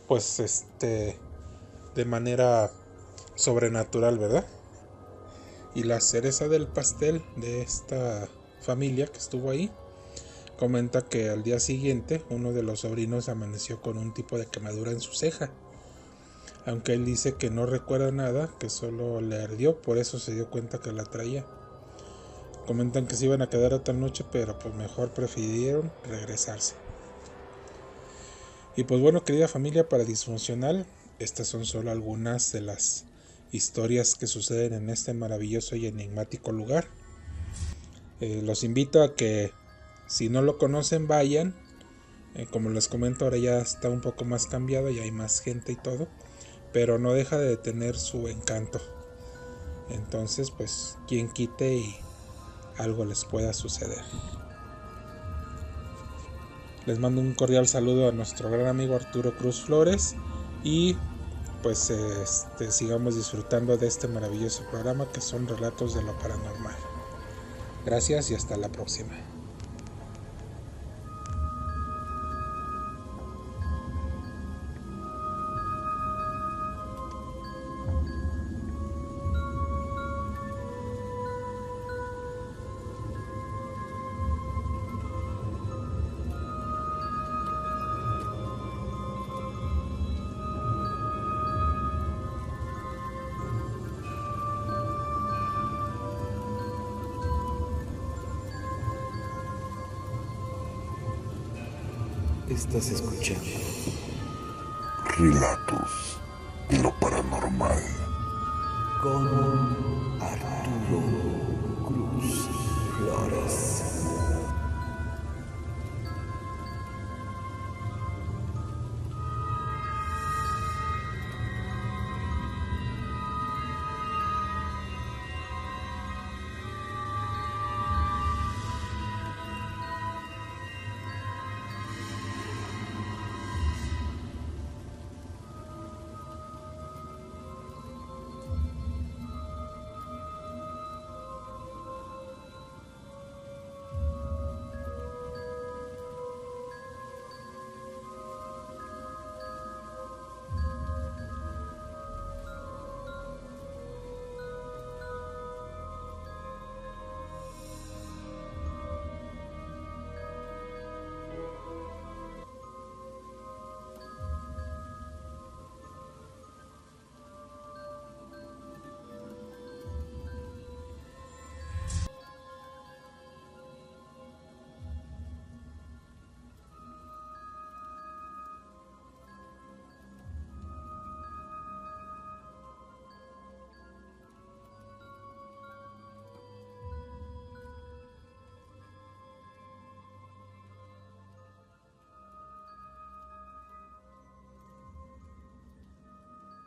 pues de manera sobrenatural, ¿verdad? Y la cereza del pastel de esta familia que estuvo ahí, comenta que al día siguiente uno de los sobrinos amaneció con un tipo de quemadura en su ceja, aunque él dice que no recuerda nada, que solo le ardió, por eso se dio cuenta que la traía. Comentan que se iban a quedar otra noche, pero pues mejor prefirieron regresarse. Y pues bueno, querida familia, para Disfuncional, estas son solo algunas de las historias que suceden en este maravilloso y enigmático lugar. Los invito a que, si no lo conocen, vayan. Como les comento, ahora ya está un poco más cambiado y hay más gente y todo, pero no deja de tener su encanto. Entonces, pues, quien quite y algo les pueda suceder. Les mando un cordial saludo a nuestro gran amigo Arturo Cruz Flores y pues sigamos disfrutando de este maravilloso programa que son Relatos de lo Paranormal. Gracias y hasta la próxima. Estás escuchando Relatos de lo Paranormal con Arturo Cruz Flores.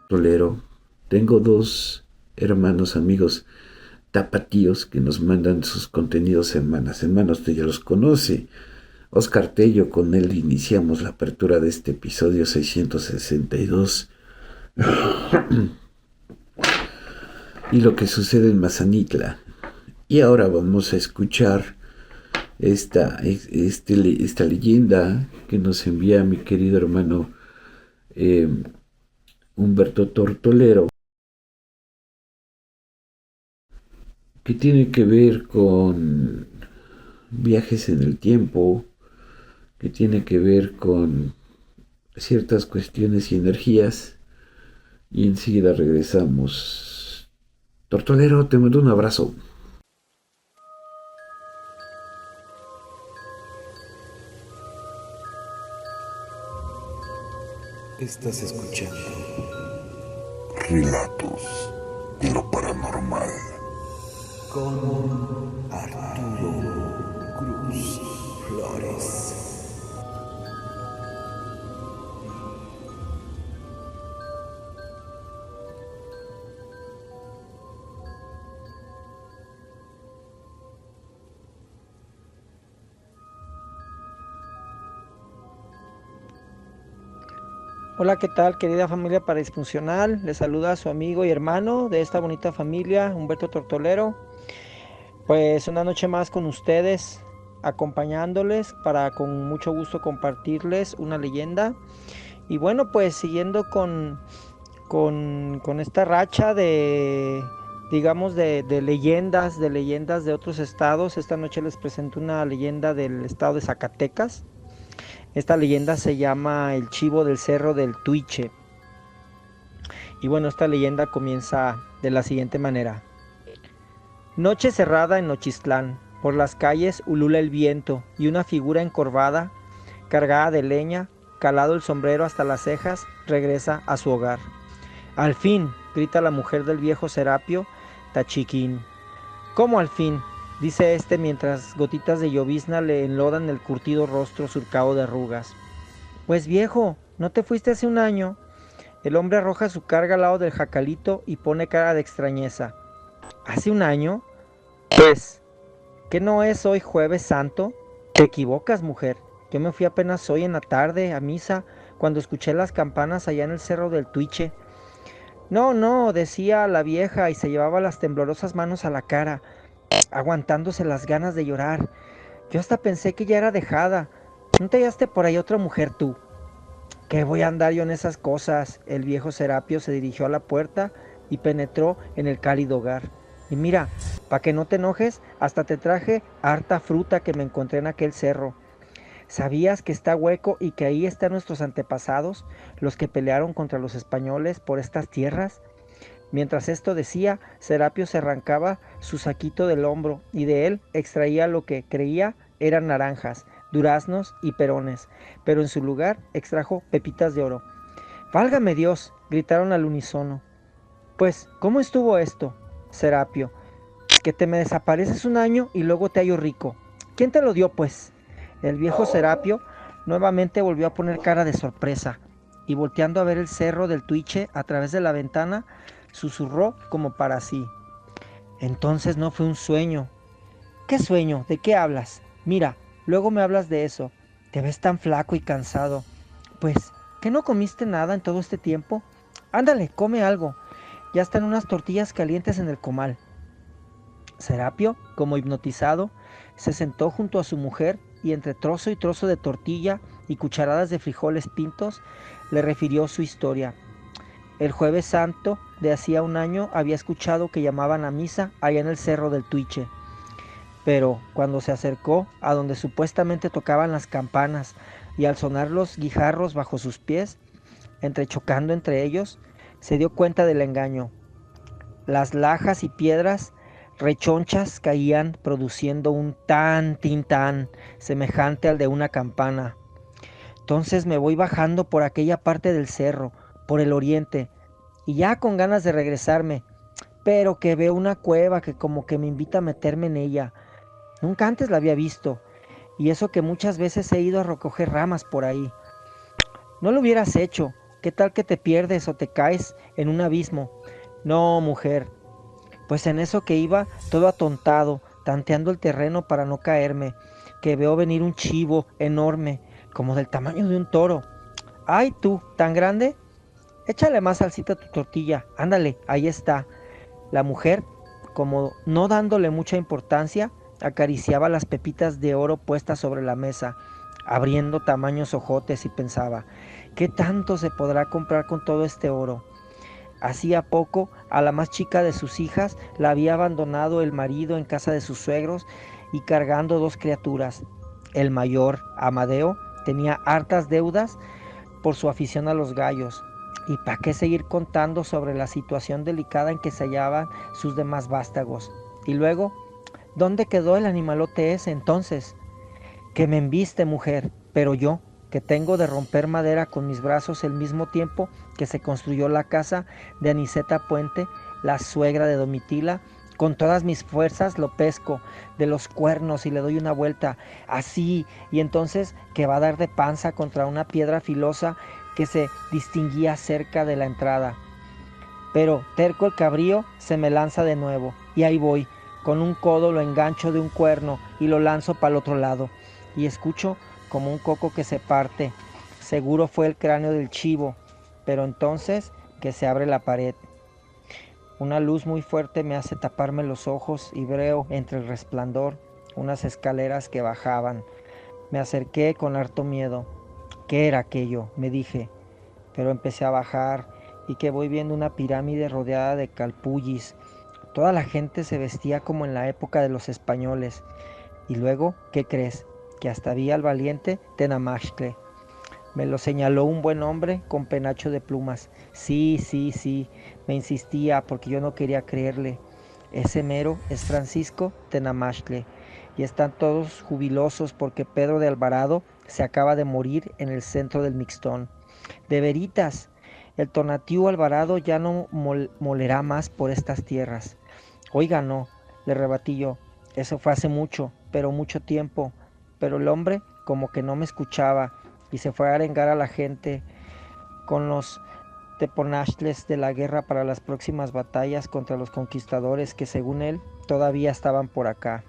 Tolero, tengo dos hermanos amigos tapatíos que nos mandan sus contenidos semana a semana. Usted ya los conoce. Oscar Tello, con él iniciamos la apertura de este episodio 662. Y lo que sucede en Mazanitla. Y ahora vamos a escuchar esta leyenda que nos envía mi querido hermano Humberto Tortolero, que tiene que ver con viajes en el tiempo, que tiene que ver con ciertas cuestiones y energías, y enseguida regresamos. Tortolero, te mando un abrazo. Estás escuchando Relatos de lo Paranormal con Arturo Cruz Flores. Hola, ¿qué tal, querida familia Paradisfuncional? Les saluda a su amigo y hermano de esta bonita familia, Humberto Tortolero. Pues una noche más con ustedes, acompañándoles para con mucho gusto compartirles una leyenda. Y bueno, pues siguiendo con esta racha de, digamos, de leyendas de otros estados. Esta noche les presento una leyenda del estado de Zacatecas. Esta leyenda se llama El Chivo del Cerro del Tuiche. Y bueno, esta leyenda comienza de la siguiente manera. Noche cerrada en Nochistlán. Por las calles ulula el viento y una figura encorvada, cargada de leña, calado el sombrero hasta las cejas, regresa a su hogar. Al fin, grita la mujer del viejo Serapio, Tachiquín. ¿Cómo al fin?, dice este mientras gotitas de llovizna le enlodan el curtido rostro surcado de arrugas. Pues viejo, ¿no te fuiste hace un año? El hombre arroja su carga al lado del jacalito y pone cara de extrañeza. ¿Hace un año? Pues, ¿qué no es hoy Jueves Santo? Te equivocas, mujer. Yo me fui apenas hoy en la tarde a misa cuando escuché las campanas allá en el cerro del Tuiche. No, no, decía la vieja y se llevaba las temblorosas manos a la cara, aguantándose las ganas de llorar. Yo hasta pensé que ya era dejada. ¿No te hallaste por ahí otra mujer tú? ¿Qué voy a andar yo en esas cosas? El viejo Serapio se dirigió a la puerta y penetró en el cálido hogar. Y mira, para que no te enojes, hasta te traje harta fruta que me encontré en aquel cerro. ¿Sabías que está hueco y que ahí están nuestros antepasados, los que pelearon contra los españoles por estas tierras? Mientras esto decía, Serapio se arrancaba su saquito del hombro y de él extraía lo que creía eran naranjas, duraznos y perones, pero en su lugar extrajo pepitas de oro. ¡Válgame Dios!, gritaron al unísono. Pues, ¿cómo estuvo esto, Serapio? Que te me desapareces un año y luego te hallo rico. ¿Quién te lo dio, pues? El viejo Serapio nuevamente volvió a poner cara de sorpresa y volteando a ver el cerro del Tuiche a través de la ventana, susurró como para sí. Entonces no fue un sueño. ¿Qué sueño? ¿De qué hablas? Mira, luego me hablas de eso. Te ves tan flaco y cansado. Pues, ¿qué no comiste nada en todo este tiempo? Ándale, come algo. Ya están unas tortillas calientes en el comal. Serapio, como hipnotizado, se sentó junto a su mujer y entre trozo y trozo de tortilla y cucharadas de frijoles pintos, le refirió su historia. El Jueves Santo de hacía un año había escuchado que llamaban a misa allá en el cerro del Tuiche. Pero cuando se acercó a donde supuestamente tocaban las campanas y al sonar los guijarros bajo sus pies, entrechocando entre ellos, se dio cuenta del engaño. Las lajas y piedras rechonchas caían produciendo un tan tin tan semejante al de una campana. Entonces me voy bajando por aquella parte del cerro, por el oriente, y ya con ganas de regresarme, pero que veo una cueva que como que me invita a meterme en ella. Nunca antes la había visto, y eso que muchas veces he ido a recoger ramas por ahí. No lo hubieras hecho. ¿Qué tal que te pierdes o te caes en un abismo? No, mujer. Pues en eso que iba todo atontado, tanteando el terreno para no caerme, que veo venir un chivo enorme, como del tamaño de un toro. ¡Ay tú, tan grande! Échale más salsita a tu tortilla, ándale, ahí está. La mujer, como no dándole mucha importancia, acariciaba las pepitas de oro puestas sobre la mesa, abriendo tamaños ojotes y pensaba, ¿qué tanto se podrá comprar con todo este oro? Hacía poco, a la más chica de sus hijas la había abandonado el marido en casa de sus suegros y cargando dos criaturas. El mayor, Amadeo, tenía hartas deudas por su afición a los gallos. ¿Y para qué seguir contando sobre la situación delicada en que se hallaban sus demás vástagos? Y luego, ¿dónde quedó el animalote ese entonces? Que me embiste, mujer, pero yo, que tengo de romper madera con mis brazos el mismo tiempo que se construyó la casa de Aniceta Puente, la suegra de Domitila, con todas mis fuerzas lo pesco de los cuernos y le doy una vuelta, así, y entonces que va a dar de panza contra una piedra filosa que se distinguía cerca de la entrada. Pero terco el cabrío se me lanza de nuevo, y ahí voy, con un codo lo engancho de un cuerno y lo lanzo para el otro lado, y escucho como un coco que se parte. Seguro fue el cráneo del chivo, pero entonces que se abre la pared. Una luz muy fuerte me hace taparme los ojos y veo entre el resplandor unas escaleras que bajaban. Me acerqué con harto miedo. ¿Qué era aquello?, me dije, pero empecé a bajar y que voy viendo una pirámide rodeada de calpullis. Toda la gente se vestía como en la época de los españoles. Y luego, ¿qué crees? Que hasta vi al valiente Tenamaxtle. Me lo señaló un buen hombre con penacho de plumas. Sí, me insistía porque yo no quería creerle. Ese mero es Francisco Tenamaxtle. Y están todos jubilosos porque Pedro de Alvarado se acaba de morir en el centro del mixtón. De veritas, el Tonatiuh Alvarado ya no molerá más por estas tierras. Oiga, no, le rebatí yo, eso fue hace mucho, pero mucho tiempo. Pero el hombre como que no me escuchaba y se fue a arengar a la gente con los teponaztles de la guerra para las próximas batallas contra los conquistadores que según él todavía estaban por acá.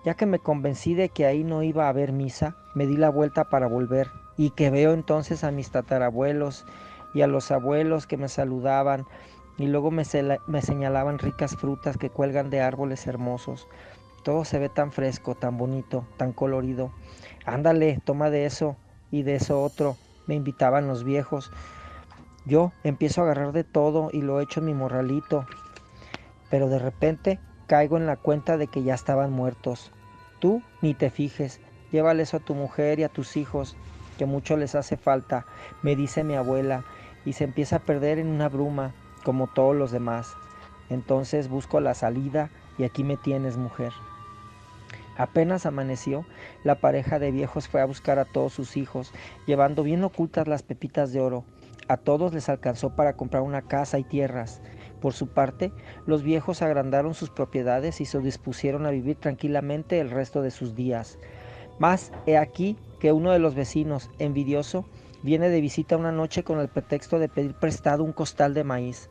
Ya que me convencí de que ahí no iba a haber misa, me di la vuelta para volver y que veo entonces a mis tatarabuelos y a los abuelos que me saludaban y luego me señalaban ricas frutas que cuelgan de árboles hermosos. Todo se ve tan fresco, tan bonito, tan colorido. Ándale, toma de eso y de eso otro, me invitaban los viejos. Yo empiezo a agarrar de todo y lo echo en mi morralito, pero de repente caigo en la cuenta de que ya estaban muertos. Tú ni te fijes, llévale eso a tu mujer y a tus hijos, que mucho les hace falta, me dice mi abuela, y se empieza a perder en una bruma, como todos los demás. Entonces busco la salida y aquí me tienes, mujer. Apenas amaneció, la pareja de viejos fue a buscar a todos sus hijos, llevando bien ocultas las pepitas de oro. A todos les alcanzó para comprar una casa y tierras. Por su parte, los viejos agrandaron sus propiedades y se dispusieron a vivir tranquilamente el resto de sus días. Mas he aquí que uno de los vecinos, envidioso, viene de visita una noche con el pretexto de pedir prestado un costal de maíz.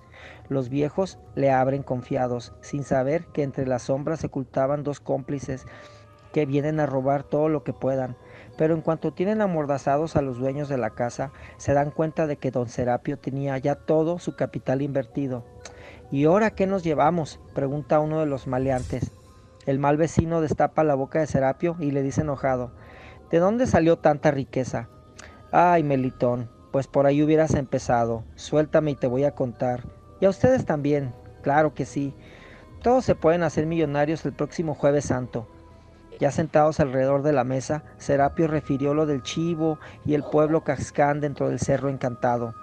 Los viejos le abren confiados, sin saber que entre las sombras se ocultaban dos cómplices que vienen a robar todo lo que puedan. Pero en cuanto tienen amordazados a los dueños de la casa, se dan cuenta de que don Serapio tenía ya todo su capital invertido. ¿Y ahora qué nos llevamos?, pregunta uno de los maleantes. El mal vecino destapa la boca de Serapio y le dice enojado: ¿de dónde salió tanta riqueza? Ay, Melitón, pues por ahí hubieras empezado. Suéltame y te voy a contar. Y a ustedes también, claro que sí. Todos se pueden hacer millonarios el próximo Jueves Santo. Ya sentados alrededor de la mesa, Serapio refirió lo del chivo y el pueblo Cascán dentro del Cerro Encantado.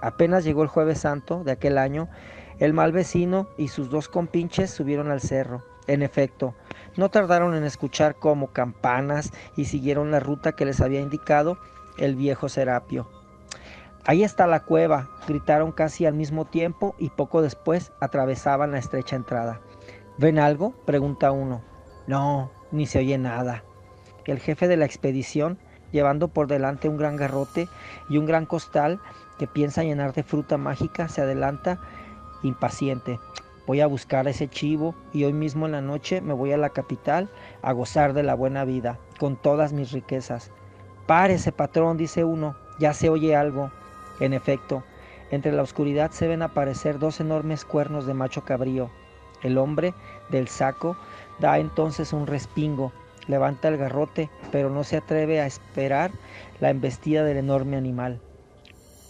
Apenas llegó el Jueves Santo de aquel año, el mal vecino y sus dos compinches subieron al cerro. En efecto, no tardaron en escuchar como campanas y siguieron la ruta que les había indicado el viejo Serapio. Ahí está la cueva, gritaron casi al mismo tiempo y poco después atravesaban la estrecha entrada. ¿Ven algo?, pregunta uno. No, ni se oye nada. El jefe de la expedición, llevando por delante un gran garrote y un gran costal que piensa llenar de fruta mágica, se adelanta impaciente. Voy a buscar a ese chivo y hoy mismo en la noche me voy a la capital a gozar de la buena vida, con todas mis riquezas. Párese, patrón, dice uno, ya se oye algo. En efecto, entre la oscuridad se ven aparecer dos enormes cuernos de macho cabrío. El hombre del saco da entonces un respingo, levanta el garrote, pero no se atreve a esperar la embestida del enorme animal.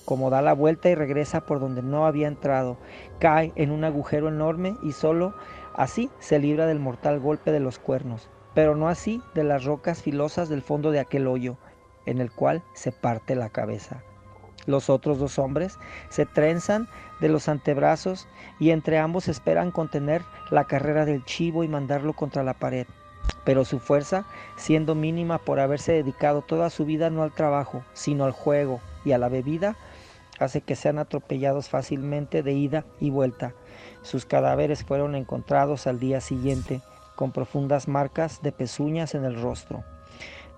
Como da la vuelta y regresa por donde no había entrado, cae en un agujero enorme y solo así se libra del mortal golpe de los cuernos, pero no así de las rocas filosas del fondo de aquel hoyo, en el cual se parte la cabeza. Los otros dos hombres se trenzan de los antebrazos y entre ambos esperan contener la carrera del chivo y mandarlo contra la pared. Pero su fuerza, siendo mínima por haberse dedicado toda su vida no al trabajo, sino al juego y a la bebida, hace que sean atropellados fácilmente de ida y vuelta. Sus cadáveres fueron encontrados al día siguiente, con profundas marcas de pezuñas en el rostro.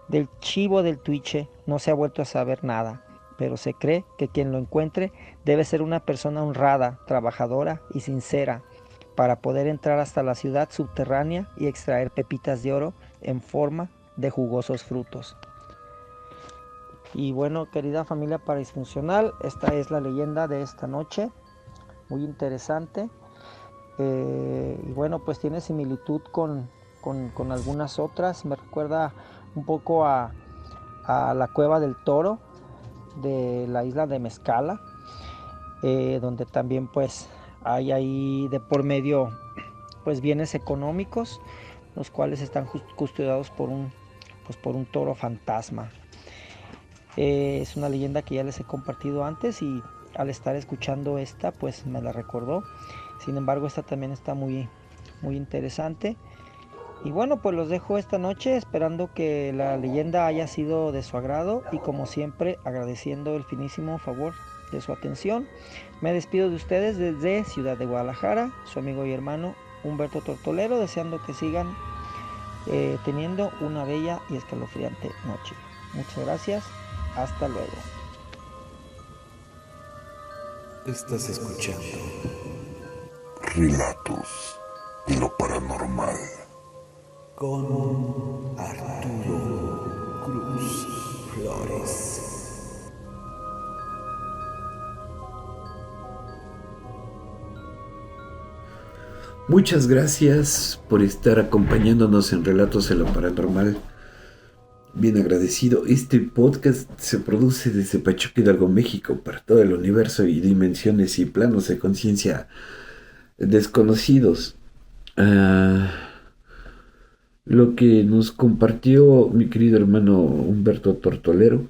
Del chivo del Tuiche no se ha vuelto a saber nada, pero se cree que quien lo encuentre debe ser una persona honrada, trabajadora y sincera, para poder entrar hasta la ciudad subterránea y extraer pepitas de oro en forma de jugosos frutos. Y bueno, querida familia paraisfuncional, esta es la leyenda de esta noche, muy interesante. Y bueno, pues tiene similitud con algunas otras. Me recuerda un poco a la Cueva del Toro de la isla de Mezcala, donde también pues hay ahí de por medio pues bienes económicos, los cuales están custodiados por un toro fantasma. Es una leyenda que ya les he compartido antes y al estar escuchando esta pues me la recordó. Sin embargo, esta también está muy, muy interesante Y bueno, pues los dejo esta noche esperando que la leyenda haya sido de su agrado y como siempre agradeciendo el finísimo favor de su atención. Me despido de ustedes desde Ciudad de Guadalajara, su amigo y hermano Humberto Tortolero, deseando que sigan teniendo una bella y escalofriante noche. Muchas gracias, hasta luego. Estás escuchando Relatos de lo paranormal. con Arturo Cruz Flores. Muchas gracias por estar acompañándonos en Relatos de lo Paranormal. Bien agradecido. Este podcast se produce desde Pachuca, Hidalgo, México, para todo el universo y dimensiones y planos de conciencia desconocidos. Lo que nos compartió mi querido hermano Humberto Tortolero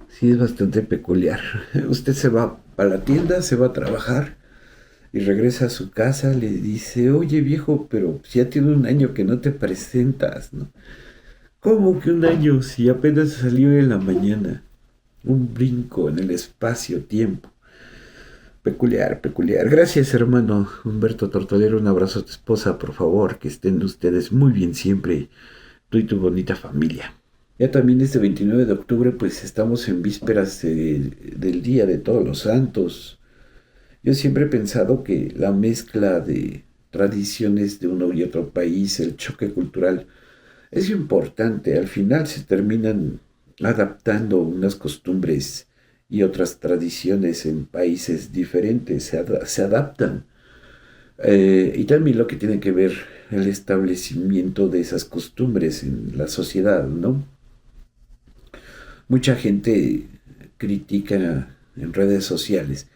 sí es bastante peculiar. Usted se va a la tienda, se va a trabajar y regresa a su casa, le dice: oye viejo, pero ya tiene un año que no te presentas, ¿no? ¿Cómo que un año? Si apenas salió en la mañana. Un brinco en el espacio-tiempo. Peculiar, peculiar. Gracias, hermano Humberto Tortolero. Un abrazo a tu esposa, por favor. Que estén ustedes muy bien siempre, tú y tu bonita familia. Ya también este 29 de octubre, pues estamos en vísperas del Día de Todos los Santos. Yo siempre he pensado que la mezcla de tradiciones de uno y otro país, el choque cultural, es importante. Al final se terminan adaptando unas costumbres y otras tradiciones en países diferentes, se adaptan. Y también lo que tiene que ver el establecimiento de esas costumbres en la sociedad, ¿no? Mucha gente critica en redes sociales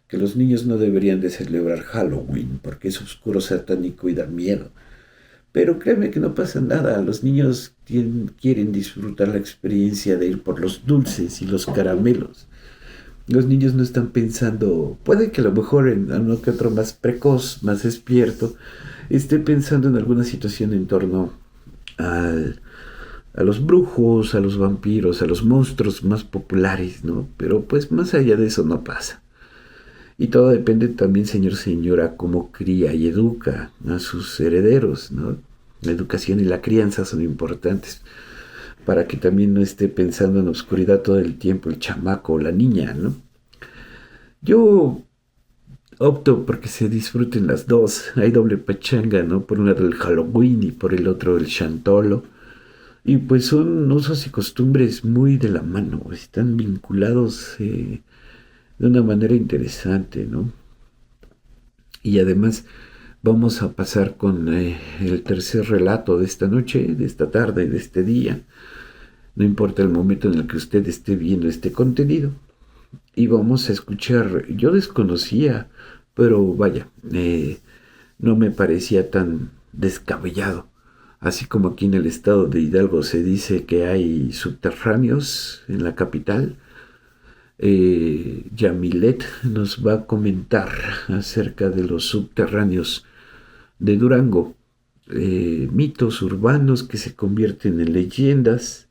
que los niños no deberían de celebrar Halloween porque es oscuro, satánico y da miedo. Pero créeme que no pasa nada. Los niños quieren disfrutar la experiencia de ir por los dulces y los caramelos. Los niños no están pensando, puede que a lo mejor en uno que otro más precoz, más despierto, esté pensando en alguna situación en torno a los brujos, a los vampiros, a los monstruos más populares, ¿no? Pero pues más allá de eso no pasa. Y todo depende también, señora, cómo cría y educa a sus herederos, ¿no? La educación y la crianza son importantes para que también no esté pensando en oscuridad todo el tiempo el chamaco o la niña, ¿no? Yo opto porque se disfruten las dos. Hay doble pachanga, ¿no? Por un lado el Halloween y por el otro el Chantolo. Y pues son usos y costumbres muy de la mano, están vinculados de una manera interesante, ¿no? Y además vamos a pasar con el tercer relato de esta noche, de esta tarde, de este día. No importa el momento en el que usted esté viendo este contenido. Y vamos a escuchar, yo desconocía, pero vaya, no me parecía tan descabellado. Así como aquí en el estado de Hidalgo se dice que hay subterráneos en la capital, Yamilet nos va a comentar acerca de los subterráneos de Durango, mitos urbanos que se convierten en leyendas,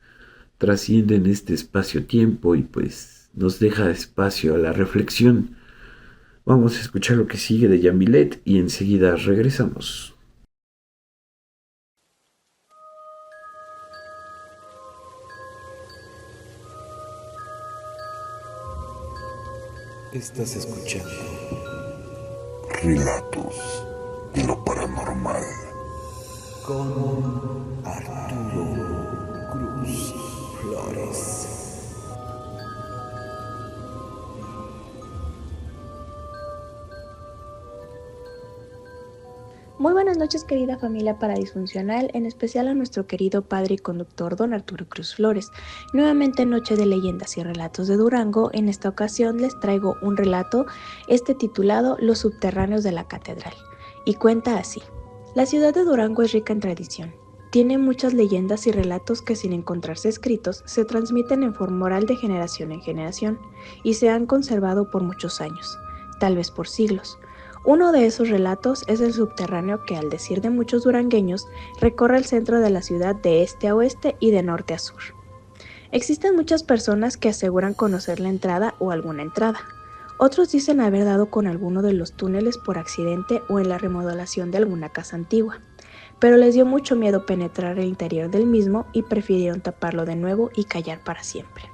trascienden este espacio-tiempo y pues nos deja espacio a la reflexión. Vamos a escuchar lo que sigue de Yamilet y enseguida regresamos. Estás escuchando Relatos de lo paranormal. con Arturo Cruz Flores. Muy buenas noches, querida familia paradisfuncional, en especial a nuestro querido padre y conductor don Arturo Cruz Flores. Nuevamente en Noche de Leyendas y Relatos de Durango. En esta ocasión les traigo un relato, titulado Los subterráneos de la catedral, y cuenta así. La ciudad de Durango es rica en tradición. Tiene muchas leyendas y relatos que, sin encontrarse escritos, se transmiten en forma oral de generación en generación y se han conservado por muchos años, tal vez por siglos. Uno de esos relatos es el subterráneo que, al decir de muchos durangueños, recorre el centro de la ciudad de este a oeste y de norte a sur. Existen muchas personas que aseguran conocer la entrada o alguna entrada. Otros dicen haber dado con alguno de los túneles por accidente o en la remodelación de alguna casa antigua, pero les dio mucho miedo penetrar el interior del mismo y prefirieron taparlo de nuevo y callar para siempre.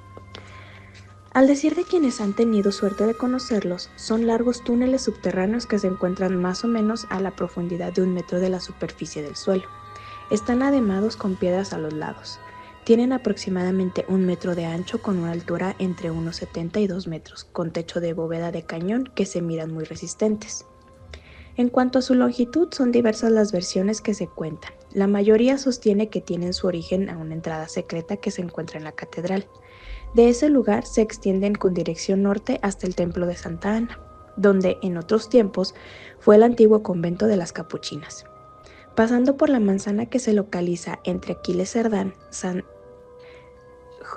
Al decir de quienes han tenido suerte de conocerlos, son largos túneles subterráneos que se encuentran más o menos a la profundidad de 1 metro de la superficie del suelo. Están ademados con piedras a los lados. Tienen aproximadamente 1 metro de ancho con una altura entre unos 70 y 2 metros, con techo de bóveda de cañón que se miran muy resistentes. En cuanto a su longitud, son diversas las versiones que se cuentan. La mayoría sostiene que tienen su origen a una entrada secreta que se encuentra en la catedral. De ese lugar se extienden con dirección norte hasta el templo de Santa Ana, donde en otros tiempos fue el antiguo convento de las Capuchinas. Pasando por la manzana que se localiza entre Aquiles Cerdán,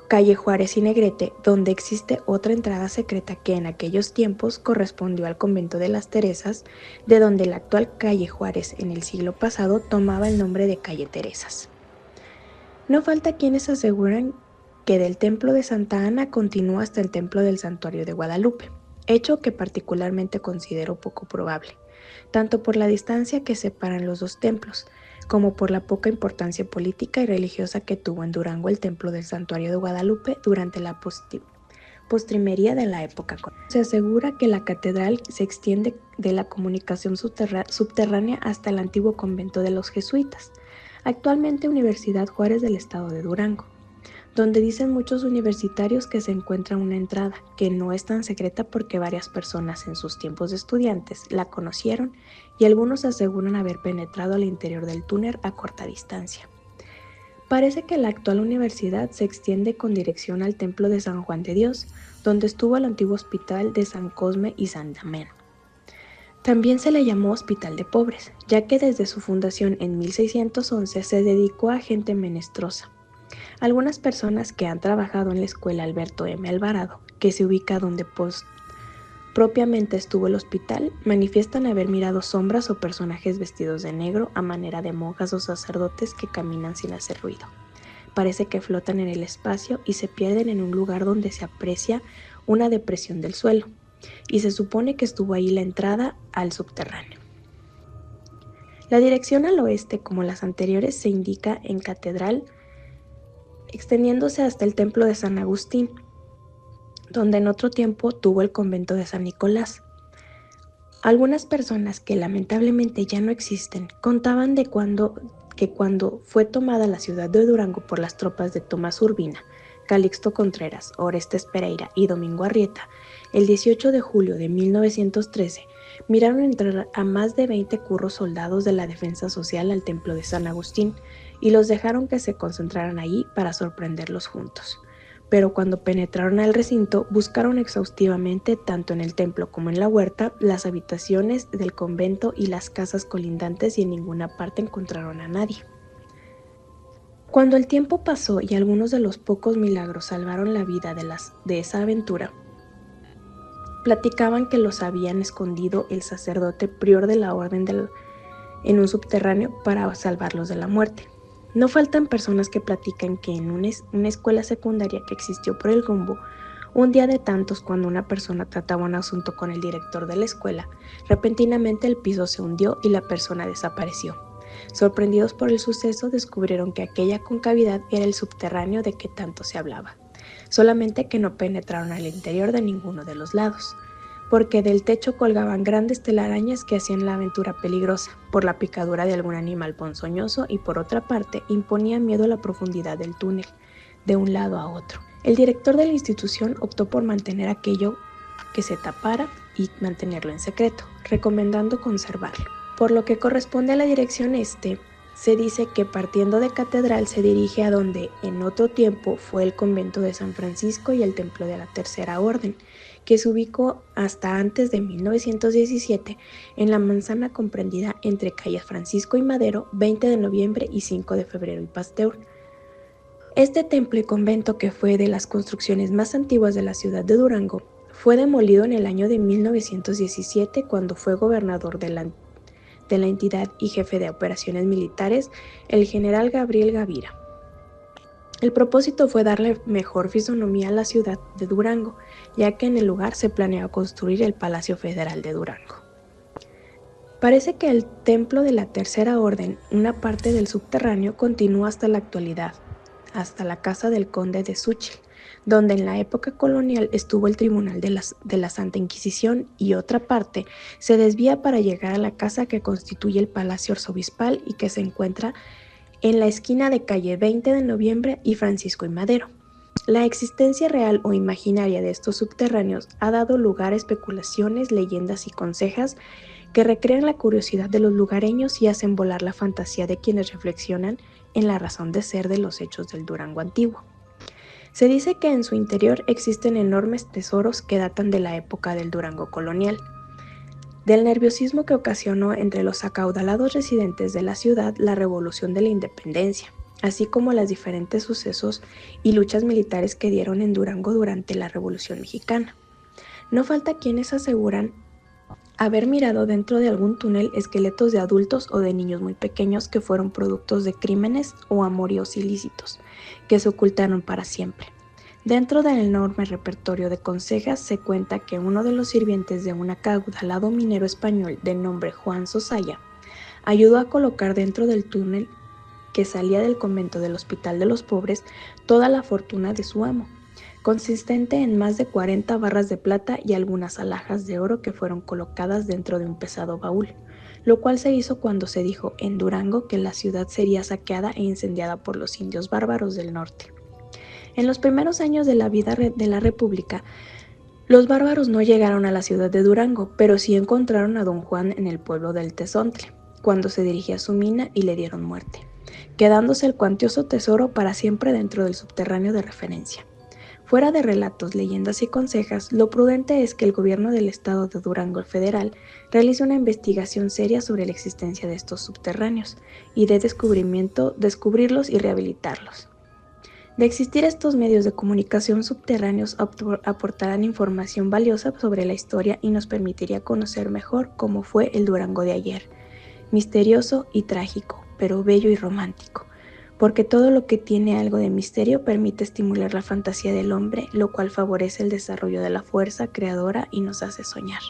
calle Juárez y Negrete, donde existe otra entrada secreta que en aquellos tiempos correspondió al convento de las Teresas, de donde la actual calle Juárez en el siglo pasado tomaba el nombre de calle Teresas. No falta quienes aseguran que del templo de Santa Ana continúa hasta el templo del Santuario de Guadalupe, hecho que particularmente considero poco probable, tanto por la distancia que separan los dos templos, como por la poca importancia política y religiosa que tuvo en Durango el templo del Santuario de Guadalupe durante la postrimería de la época. Se asegura que la catedral se extiende de la comunicación subterránea hasta el antiguo convento de los jesuitas, actualmente Universidad Juárez del estado de Durango, donde dicen muchos universitarios que se encuentra una entrada que no es tan secreta porque varias personas en sus tiempos de estudiantes la conocieron y algunos aseguran haber penetrado al interior del túnel a corta distancia. Parece que la actual universidad se extiende con dirección al templo de San Juan de Dios, donde estuvo el antiguo hospital de San Cosme y San Damián. También se le llamó Hospital de Pobres, ya que desde su fundación en 1611 se dedicó a gente menesterosa. Algunas personas que han trabajado en la escuela Alberto M. Alvarado, que se ubica donde propiamente estuvo el hospital, manifiestan haber mirado sombras o personajes vestidos de negro a manera de monjas o sacerdotes que caminan sin hacer ruido. Parece que flotan en el espacio y se pierden en un lugar donde se aprecia una depresión del suelo, y se supone que estuvo ahí la entrada al subterráneo. La dirección al oeste, como las anteriores, se indica en catedral, extendiéndose hasta el templo de San Agustín, donde en otro tiempo tuvo el convento de San Nicolás. Algunas personas que lamentablemente ya no existen contaban de que cuando fue tomada la ciudad de Durango por las tropas de Tomás Urbina, Calixto Contreras, Orestes Pereira y Domingo Arrieta, el 18 de julio de 1913, miraron entrar a más de 20 curros soldados de la Defensa Social al templo de San Agustín y los dejaron que se concentraran ahí para sorprenderlos juntos. Pero cuando penetraron al recinto, buscaron exhaustivamente, tanto en el templo como en la huerta, las habitaciones del convento y las casas colindantes y en ninguna parte encontraron a nadie. Cuando el tiempo pasó y algunos de los pocos milagros salvaron la vida de esa aventura, platicaban que los habían escondido el sacerdote prior de la orden en un subterráneo para salvarlos de la muerte. No faltan personas que platican que en una escuela secundaria que existió por el rumbo, un día de tantos cuando una persona trataba un asunto con el director de la escuela, repentinamente el piso se hundió y la persona desapareció. Sorprendidos por el suceso, descubrieron que aquella concavidad era el subterráneo de que tanto se hablaba, solamente que no penetraron al interior de ninguno de los lados, porque del techo colgaban grandes telarañas que hacían la aventura peligrosa por la picadura de algún animal ponzoñoso y por otra parte imponía miedo a la profundidad del túnel, de un lado a otro. El director de la institución optó por mantener aquello que se tapara y mantenerlo en secreto, recomendando conservarlo. Por lo que corresponde a la dirección este, se dice que partiendo de catedral se dirige a donde en otro tiempo fue el convento de San Francisco y el templo de la Tercera Orden, que se ubicó hasta antes de 1917 en la manzana comprendida entre calles Francisco y Madero, 20 de noviembre y 5 de febrero y Pasteur. Este templo y convento, que fue de las construcciones más antiguas de la ciudad de Durango, Fue demolido en el año de 1917 cuando fue gobernador de la entidad y jefe de operaciones militares el general Gabriel Gavira. El propósito fue darle mejor fisonomía a la ciudad de Durango, ya que en el lugar se planeaba construir el Palacio Federal de Durango. Parece que el templo de la Tercera Orden, una parte del subterráneo, continúa hasta la actualidad, hasta la casa del conde de Súchil, donde en la época colonial estuvo el Tribunal de la Santa Inquisición, y otra parte se desvía para llegar a la casa que constituye el Palacio Arzobispal y que se encuentra en la esquina de calle 20 de Noviembre y Francisco y Madero. La existencia real o imaginaria de estos subterráneos ha dado lugar a especulaciones, leyendas y consejas que recrean la curiosidad de los lugareños y hacen volar la fantasía de quienes reflexionan en la razón de ser de los hechos del Durango antiguo. Se dice que en su interior existen enormes tesoros que datan de la época del Durango colonial, del nerviosismo que ocasionó entre los acaudalados residentes de la ciudad la Revolución de la Independencia, así como los diferentes sucesos y luchas militares que dieron en Durango durante la Revolución Mexicana. No falta quienes aseguran haber mirado dentro de algún túnel esqueletos de adultos o de niños muy pequeños que fueron productos de crímenes o amoríos ilícitos, que se ocultaron para siempre. Dentro del enorme repertorio de consejas se cuenta que uno de los sirvientes de un acaudalado minero español de nombre Juan Sosaya ayudó a colocar dentro del túnel que salía del convento del Hospital de los Pobres toda la fortuna de su amo, consistente en más de 40 barras de plata y algunas alhajas de oro que fueron colocadas dentro de un pesado baúl, lo cual se hizo cuando se dijo en Durango que la ciudad sería saqueada e incendiada por los indios bárbaros del norte. En los primeros años de la vida de la República, los bárbaros no llegaron a la ciudad de Durango, pero sí encontraron a don Juan en el pueblo del Tezontle, cuando se dirigía a su mina y le dieron muerte, quedándose el cuantioso tesoro para siempre dentro del subterráneo de referencia. Fuera de relatos, leyendas y consejas, lo prudente es que el gobierno del estado de Durango federal realice una investigación seria sobre la existencia de estos subterráneos y de descubrirlos y rehabilitarlos. De existir estos medios de comunicación subterráneos aportarán información valiosa sobre la historia y nos permitiría conocer mejor cómo fue el Durango de ayer, misterioso y trágico, pero bello y romántico, porque todo lo que tiene algo de misterio permite estimular la fantasía del hombre, lo cual favorece el desarrollo de la fuerza creadora y nos hace soñar,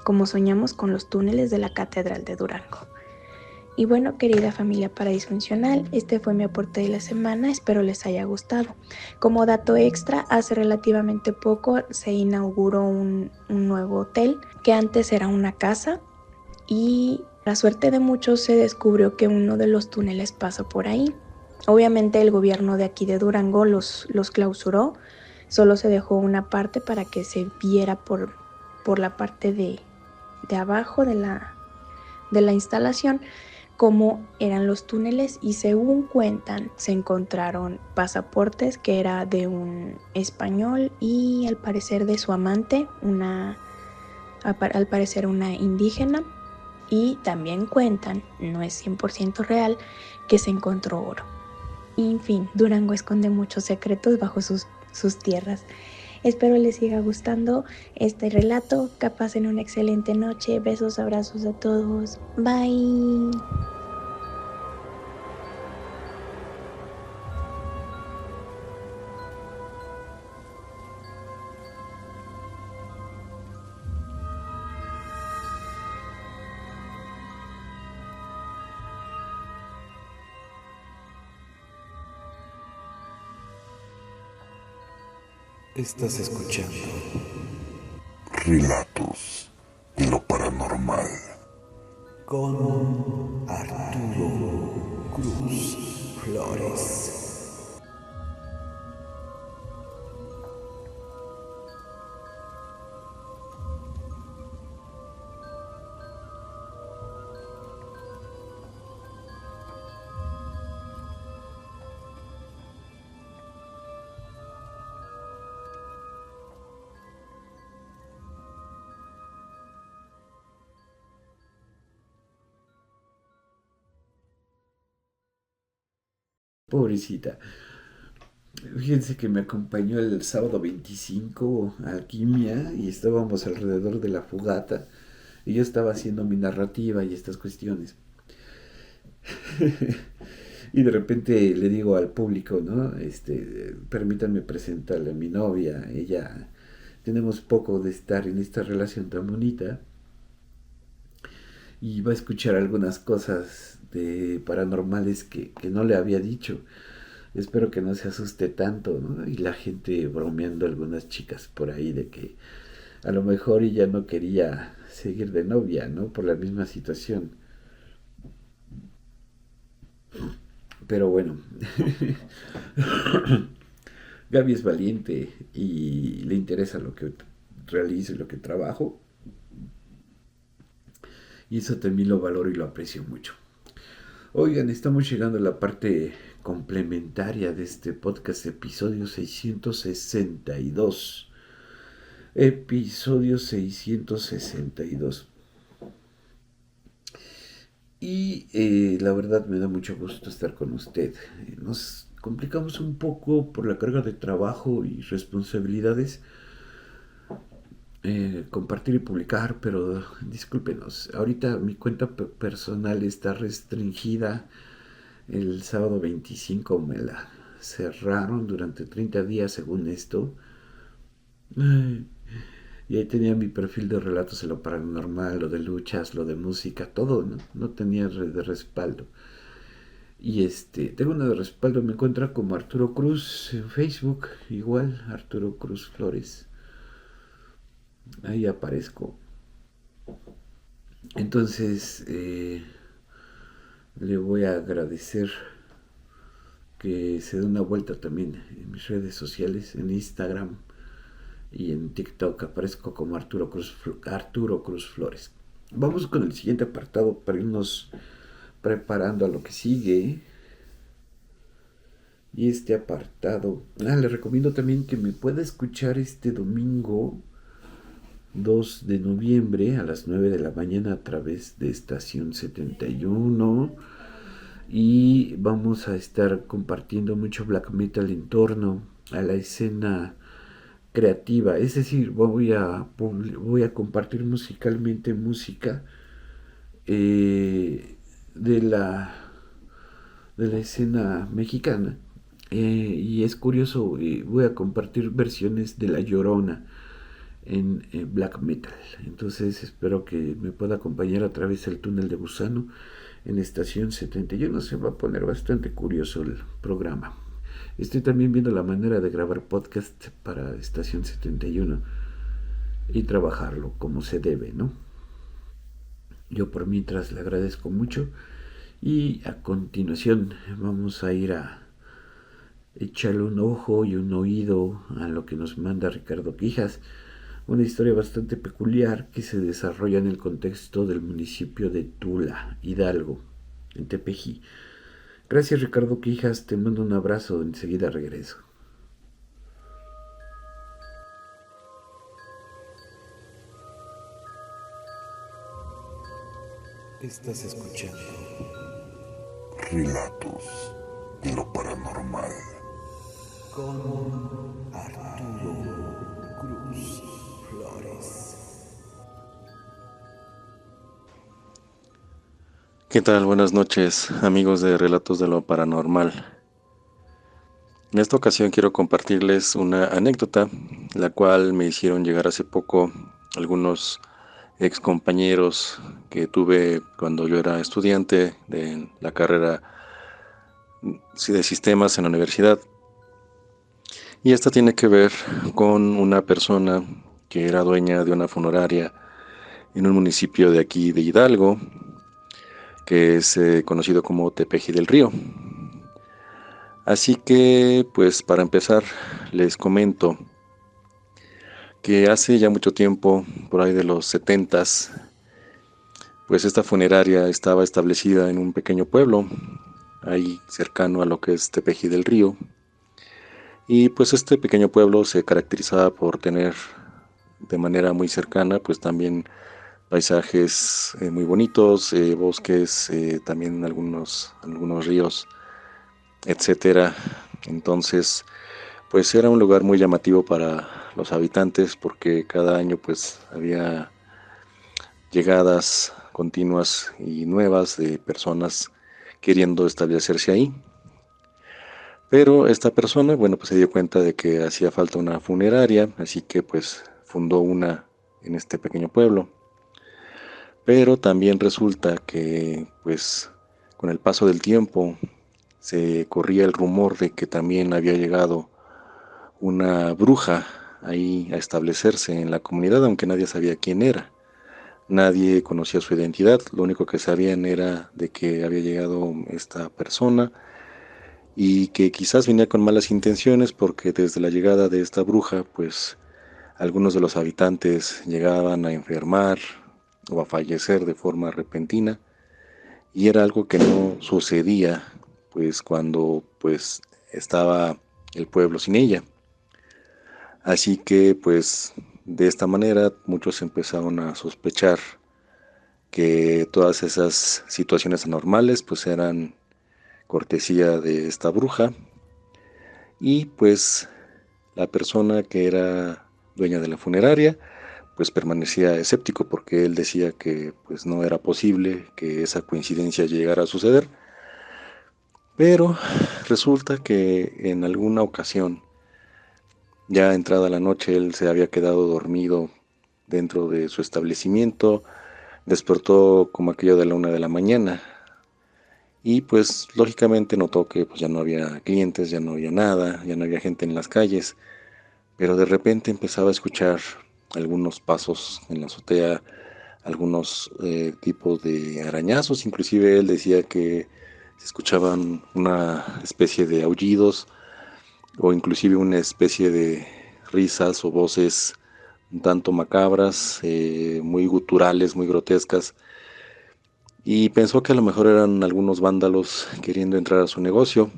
como soñamos con los túneles de la Catedral de Durango. Y bueno, querida familia paradisfuncional, este fue mi aporte de la semana, espero les haya gustado. Como dato extra, hace relativamente poco se inauguró un nuevo hotel que antes era una casa y la suerte de muchos se descubrió que uno de los túneles pasa por ahí. Obviamente el gobierno de aquí de Durango los clausuró, solo se dejó una parte para que se viera por la parte de abajo de la instalación cómo eran los túneles, y según cuentan se encontraron pasaportes que era de un español y al parecer de su amante, al parecer una indígena, y también cuentan, no es 100% real, que se encontró oro. En fin, Durango esconde muchos secretos bajo sus tierras. Espero les siga gustando este relato, que pasen una excelente noche, besos, abrazos a todos, bye. Estás escuchando Relatos de lo paranormal. con Arturo Cruz Flores. Pobrecita. Fíjense que me acompañó el sábado 25 a Alquimia y estábamos alrededor de la fogata y yo estaba haciendo mi narrativa y estas cuestiones. Y de repente le digo al público, ¿no? Permítanme presentarle a mi novia. Ella, tenemos poco de estar en esta relación tan bonita y va a escuchar algunas cosas de paranormales que no le había dicho. Espero que no se asuste tanto, ¿no? Y la gente bromeando, algunas chicas por ahí, de que a lo mejor ella no quería seguir de novia, ¿no? Por la misma situación. Pero bueno, Gaby es valiente y le interesa lo que realizo y lo que trabajo. Y eso también lo valoro y lo aprecio mucho. Oigan, estamos llegando a la parte complementaria de este podcast, episodio 662. Episodio 662. Y la verdad me da mucho gusto estar con usted. Nos complicamos un poco por la carga de trabajo y responsabilidades. Compartir y publicar, pero discúlpenos. Ahorita mi cuenta personal está restringida. El sábado 25 me la cerraron durante 30 días según esto. Y ahí tenía mi perfil de relatos en lo paranormal, lo de luchas, lo de música, todo, ¿no? No tenía red de respaldo. Y tengo una de respaldo, me encuentra como Arturo Cruz en Facebook, igual, Arturo Cruz Flores. Ahí aparezco. Entonces, le voy a agradecer que se dé una vuelta también en mis redes sociales, en Instagram y en TikTok. Aparezco como Arturo Cruz Flores. Vamos con el siguiente apartado para irnos preparando a lo que sigue. Y este apartado, le recomiendo también que me pueda escuchar este domingo 2 de noviembre a las 9 de la mañana a través de Estación 71. Y vamos a estar compartiendo mucho black metal en torno a la escena creativa. Es decir, voy a compartir musicalmente música de la escena mexicana. Y es curioso, voy a compartir versiones de La Llorona en black metal. Entonces espero que me pueda acompañar a través del túnel de Gusano en Estación 71. Se va a poner bastante curioso el programa. Estoy también viendo la manera de grabar podcast para Estación 71 y trabajarlo como se debe, ¿no? Yo por mientras le agradezco mucho y a continuación vamos a ir a echarle un ojo y un oído a lo que nos manda Ricardo Quijas. Una historia bastante peculiar que se desarrolla en el contexto del municipio de Tula, Hidalgo, en Tepeji. Gracias, Ricardo Quijas, te mando un abrazo, enseguida regreso. Estás escuchando Relatos de lo Paranormal con Arturo Cruz Flores. ¿Qué tal? Buenas noches, amigos de Relatos de lo Paranormal. En esta ocasión quiero compartirles una anécdota, la cual me hicieron llegar hace poco algunos ex compañeros que tuve cuando yo era estudiante de la carrera de sistemas en la universidad. Y esta tiene que ver con una persona que era dueña de una funeraria en un municipio de aquí de Hidalgo, que es conocido como Tepeji del Río. Así que, pues para empezar, les comento que hace ya mucho tiempo, por ahí de los 70s, pues esta funeraria estaba establecida en un pequeño pueblo, ahí cercano a lo que es Tepeji del Río. Y pues este pequeño pueblo se caracterizaba por tener de manera muy cercana, pues también paisajes muy bonitos, bosques, también algunos ríos, etcétera, Entonces, pues era un lugar muy llamativo para los habitantes porque cada año pues había llegadas continuas y nuevas de personas queriendo establecerse ahí. Pero esta persona, bueno, pues se dio cuenta de que hacía falta una funeraria, así que pues fundó una en este pequeño pueblo. Pero también resulta que pues con el paso del tiempo se corría el rumor de que también había llegado una bruja ahí a establecerse en la comunidad, aunque nadie sabía quién era. Nadie conocía su identidad, lo único que sabían era de que había llegado esta persona y que quizás venía con malas intenciones porque desde la llegada de esta bruja, pues algunos de los habitantes llegaban a enfermar o a fallecer de forma repentina y era algo que no sucedía pues cuando pues estaba el pueblo sin ella. Así que pues de esta manera muchos empezaron a sospechar que todas esas situaciones anormales pues eran cortesía de esta bruja y pues la persona que era dueña de la funeraria pues permanecía escéptico porque él decía que pues no era posible que esa coincidencia llegara a suceder, pero resulta que en alguna ocasión, ya entrada la noche, él se había quedado dormido dentro de su establecimiento, despertó como aquello de la 1 de la mañana y pues lógicamente notó que pues ya no había clientes, ya no había nada, ya no había gente en las calles, pero de repente empezaba a escuchar algunos pasos en la azotea, algunos tipos de arañazos, inclusive él decía que se escuchaban una especie de aullidos o inclusive una especie de risas o voces un tanto macabras, muy guturales, muy grotescas, y pensó que a lo mejor eran algunos vándalos queriendo entrar a su negocio.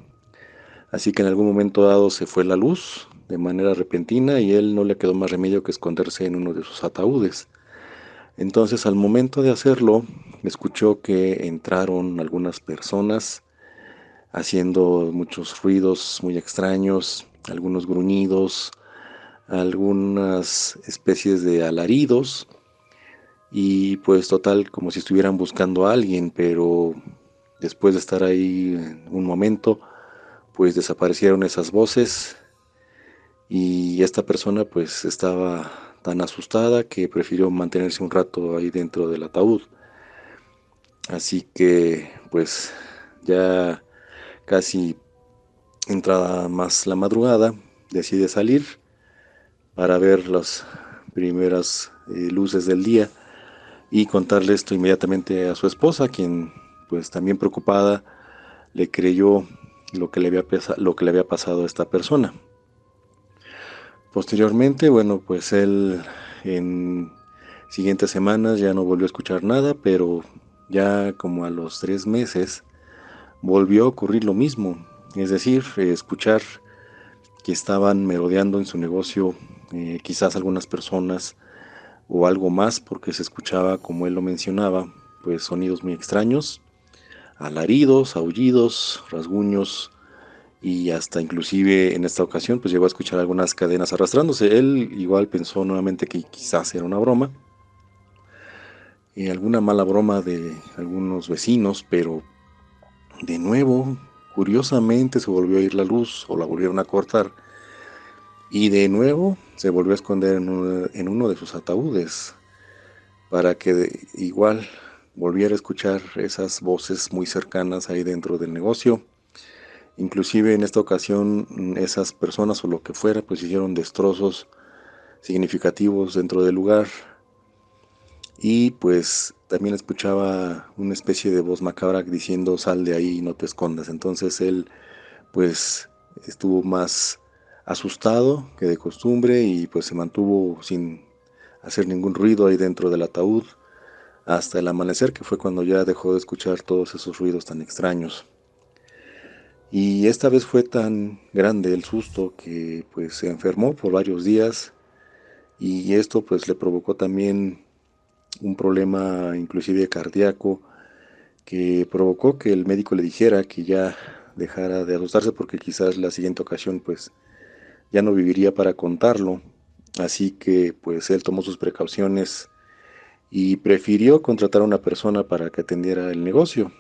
Así que en algún momento dado se fue la luz de manera repentina y él no le quedó más remedio que esconderse en uno de sus ataúdes. Entonces al momento de hacerlo, escuchó que entraron algunas personas haciendo muchos ruidos muy extraños, algunos gruñidos, algunas especies de alaridos y pues total como si estuvieran buscando a alguien, pero después de estar ahí un momento, pues desaparecieron esas voces y esta persona pues estaba tan asustada que prefirió mantenerse un rato ahí dentro del ataúd. Así que pues ya casi entrada más la madrugada, decide salir para ver las primeras luces del día y contarle esto inmediatamente a su esposa, quien pues también preocupada le creyó lo que le había pasado a esta persona. Posteriormente, bueno, pues él en siguientes semanas ya no volvió a escuchar nada, pero ya como a los 3 meses volvió a ocurrir lo mismo, es decir, escuchar que estaban merodeando en su negocio quizás algunas personas o algo más, porque se escuchaba, como él lo mencionaba, pues sonidos muy extraños, alaridos, aullidos, rasguños y hasta inclusive en esta ocasión pues llegó a escuchar algunas cadenas arrastrándose. Él igual pensó nuevamente que quizás era una broma, alguna mala broma de algunos vecinos, pero de nuevo, curiosamente se volvió a ir la luz o la volvieron a cortar y de nuevo se volvió a esconder en uno de sus ataúdes para que igual volviera a escuchar esas voces muy cercanas ahí dentro del negocio. Inclusive en esta ocasión esas personas o lo que fuera pues hicieron destrozos significativos dentro del lugar y pues también escuchaba una especie de voz macabra diciendo sal de ahí y no te escondas. Entonces él pues estuvo más asustado que de costumbre y pues se mantuvo sin hacer ningún ruido ahí dentro del ataúd hasta el amanecer, que fue cuando ya dejó de escuchar todos esos ruidos tan extraños. Y esta vez fue tan grande el susto que pues se enfermó por varios días y esto pues le provocó también un problema inclusive cardíaco que provocó que el médico le dijera que ya dejara de asustarse porque quizás la siguiente ocasión pues ya no viviría para contarlo. Así que pues él tomó sus precauciones y prefirió contratar a una persona para que atendiera el negocio.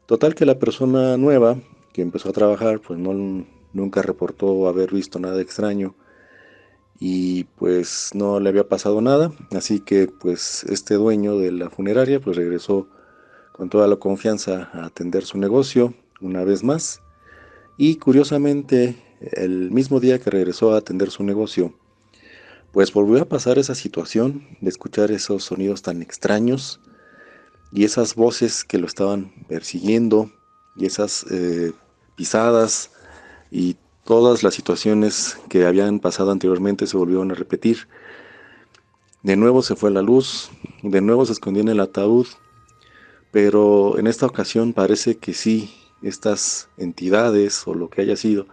Total que la persona nueva que empezó a trabajar pues nunca reportó haber visto nada extraño y pues no le había pasado nada. Así que pues este dueño de la funeraria pues regresó con toda la confianza a atender su negocio una vez más. Y curiosamente, el mismo día que regresó a atender su negocio, pues volvió a pasar esa situación de escuchar esos sonidos tan extraños y esas voces que lo estaban persiguiendo y esas pisadas y todas las situaciones que habían pasado anteriormente se volvieron a repetir. De nuevo se fue la luz, de nuevo se escondió en el ataúd, pero en esta ocasión parece que sí, estas entidades o lo que haya sido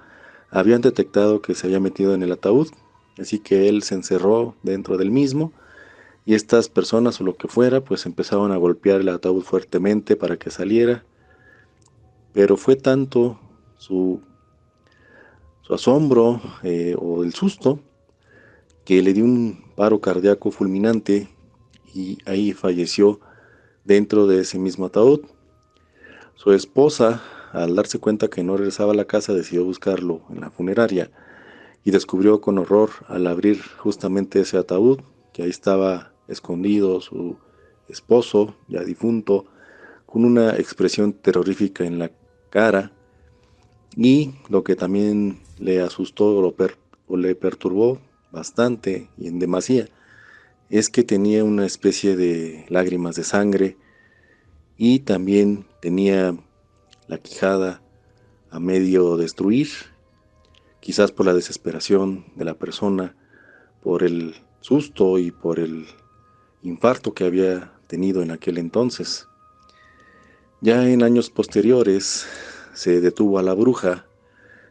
habían detectado que se había metido en el ataúd, así que él se encerró dentro del mismo y estas personas o lo que fuera pues empezaron a golpear el ataúd fuertemente para que saliera, pero fue tanto su asombro o el susto que le dio un paro cardíaco fulminante y ahí falleció dentro de ese mismo ataúd. Su esposa, al darse cuenta que no regresaba a la casa, decidió buscarlo en la funeraria y descubrió con horror al abrir justamente ese ataúd que ahí estaba escondido su esposo, ya difunto, con una expresión terrorífica en la cara. Y lo que también le asustó o le perturbó bastante y en demasía es que tenía una especie de lágrimas de sangre y también tenía la quijada a medio destruir, quizás por la desesperación de la persona, por el susto y por el infarto que había tenido en aquel entonces. Ya en años posteriores se detuvo a la bruja,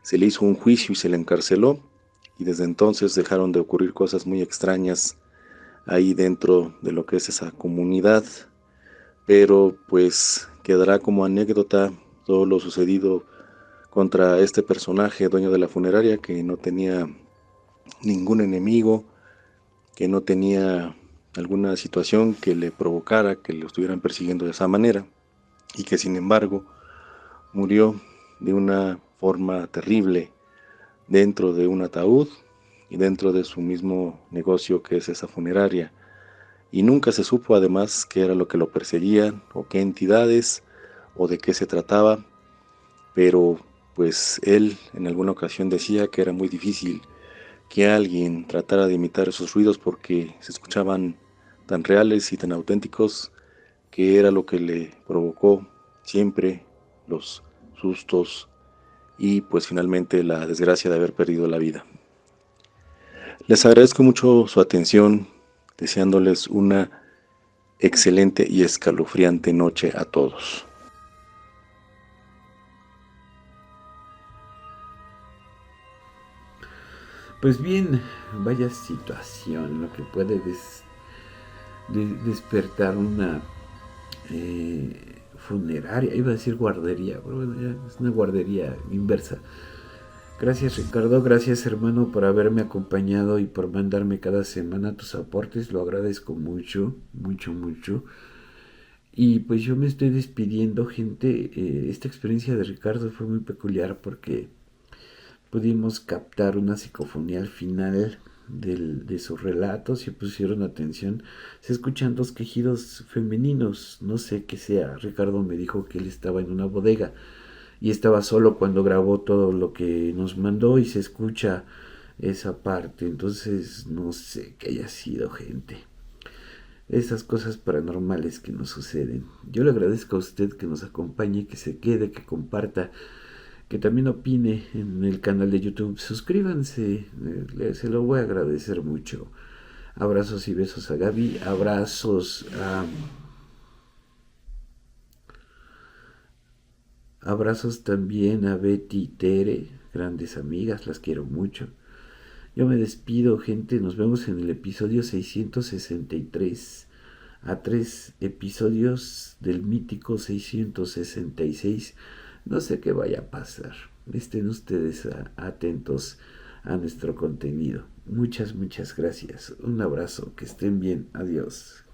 se le hizo un juicio y se le encarceló, y desde entonces dejaron de ocurrir cosas muy extrañas ahí dentro de lo que es esa comunidad, pero pues quedará como anécdota todo lo sucedido contra este personaje, dueño de la funeraria, que no tenía ningún enemigo, que no tenía alguna situación que le provocara que lo estuvieran persiguiendo de esa manera, y que sin embargo murió de una forma terrible dentro de un ataúd y dentro de su mismo negocio que es esa funeraria. Y nunca se supo además qué era lo que lo perseguían o qué entidades o de qué se trataba, pero pues él en alguna ocasión decía que era muy difícil que alguien tratara de imitar esos ruidos porque se escuchaban tan reales y tan auténticos, que era lo que le provocó siempre los sustos y pues finalmente la desgracia de haber perdido la vida. Les agradezco mucho su atención, deseándoles una excelente y escalofriante noche a todos. Pues bien, vaya situación lo que puede despertar una funeraria, iba a decir guardería, pero bueno, ya es una guardería inversa. Gracias Ricardo, gracias hermano por haberme acompañado y por mandarme cada semana tus aportes, lo agradezco mucho, mucho, mucho. Y pues yo me estoy despidiendo, gente. Esta experiencia de Ricardo fue muy peculiar porque pudimos captar una psicofonía al final de sus relatos. Si pusieron atención, se escuchan dos quejidos femeninos, no sé qué sea. Ricardo me dijo que él estaba en una bodega y estaba solo cuando grabó todo lo que nos mandó y se escucha esa parte. Entonces no sé qué haya sido, gente. Esas cosas paranormales que nos suceden. Yo le agradezco a usted que nos acompañe, que se quede, que comparta, que también opine en el canal de YouTube. Suscríbanse, se lo voy a agradecer mucho. Abrazos y besos a Gaby, abrazos también a Betty y Tere, grandes amigas, las quiero mucho. Yo me despido, gente, nos vemos en el episodio 663, a 3 episodios del mítico 666 No sé qué vaya a pasar. Estén ustedes atentos a nuestro contenido. Muchas gracias. Un abrazo. Que estén bien. Adiós.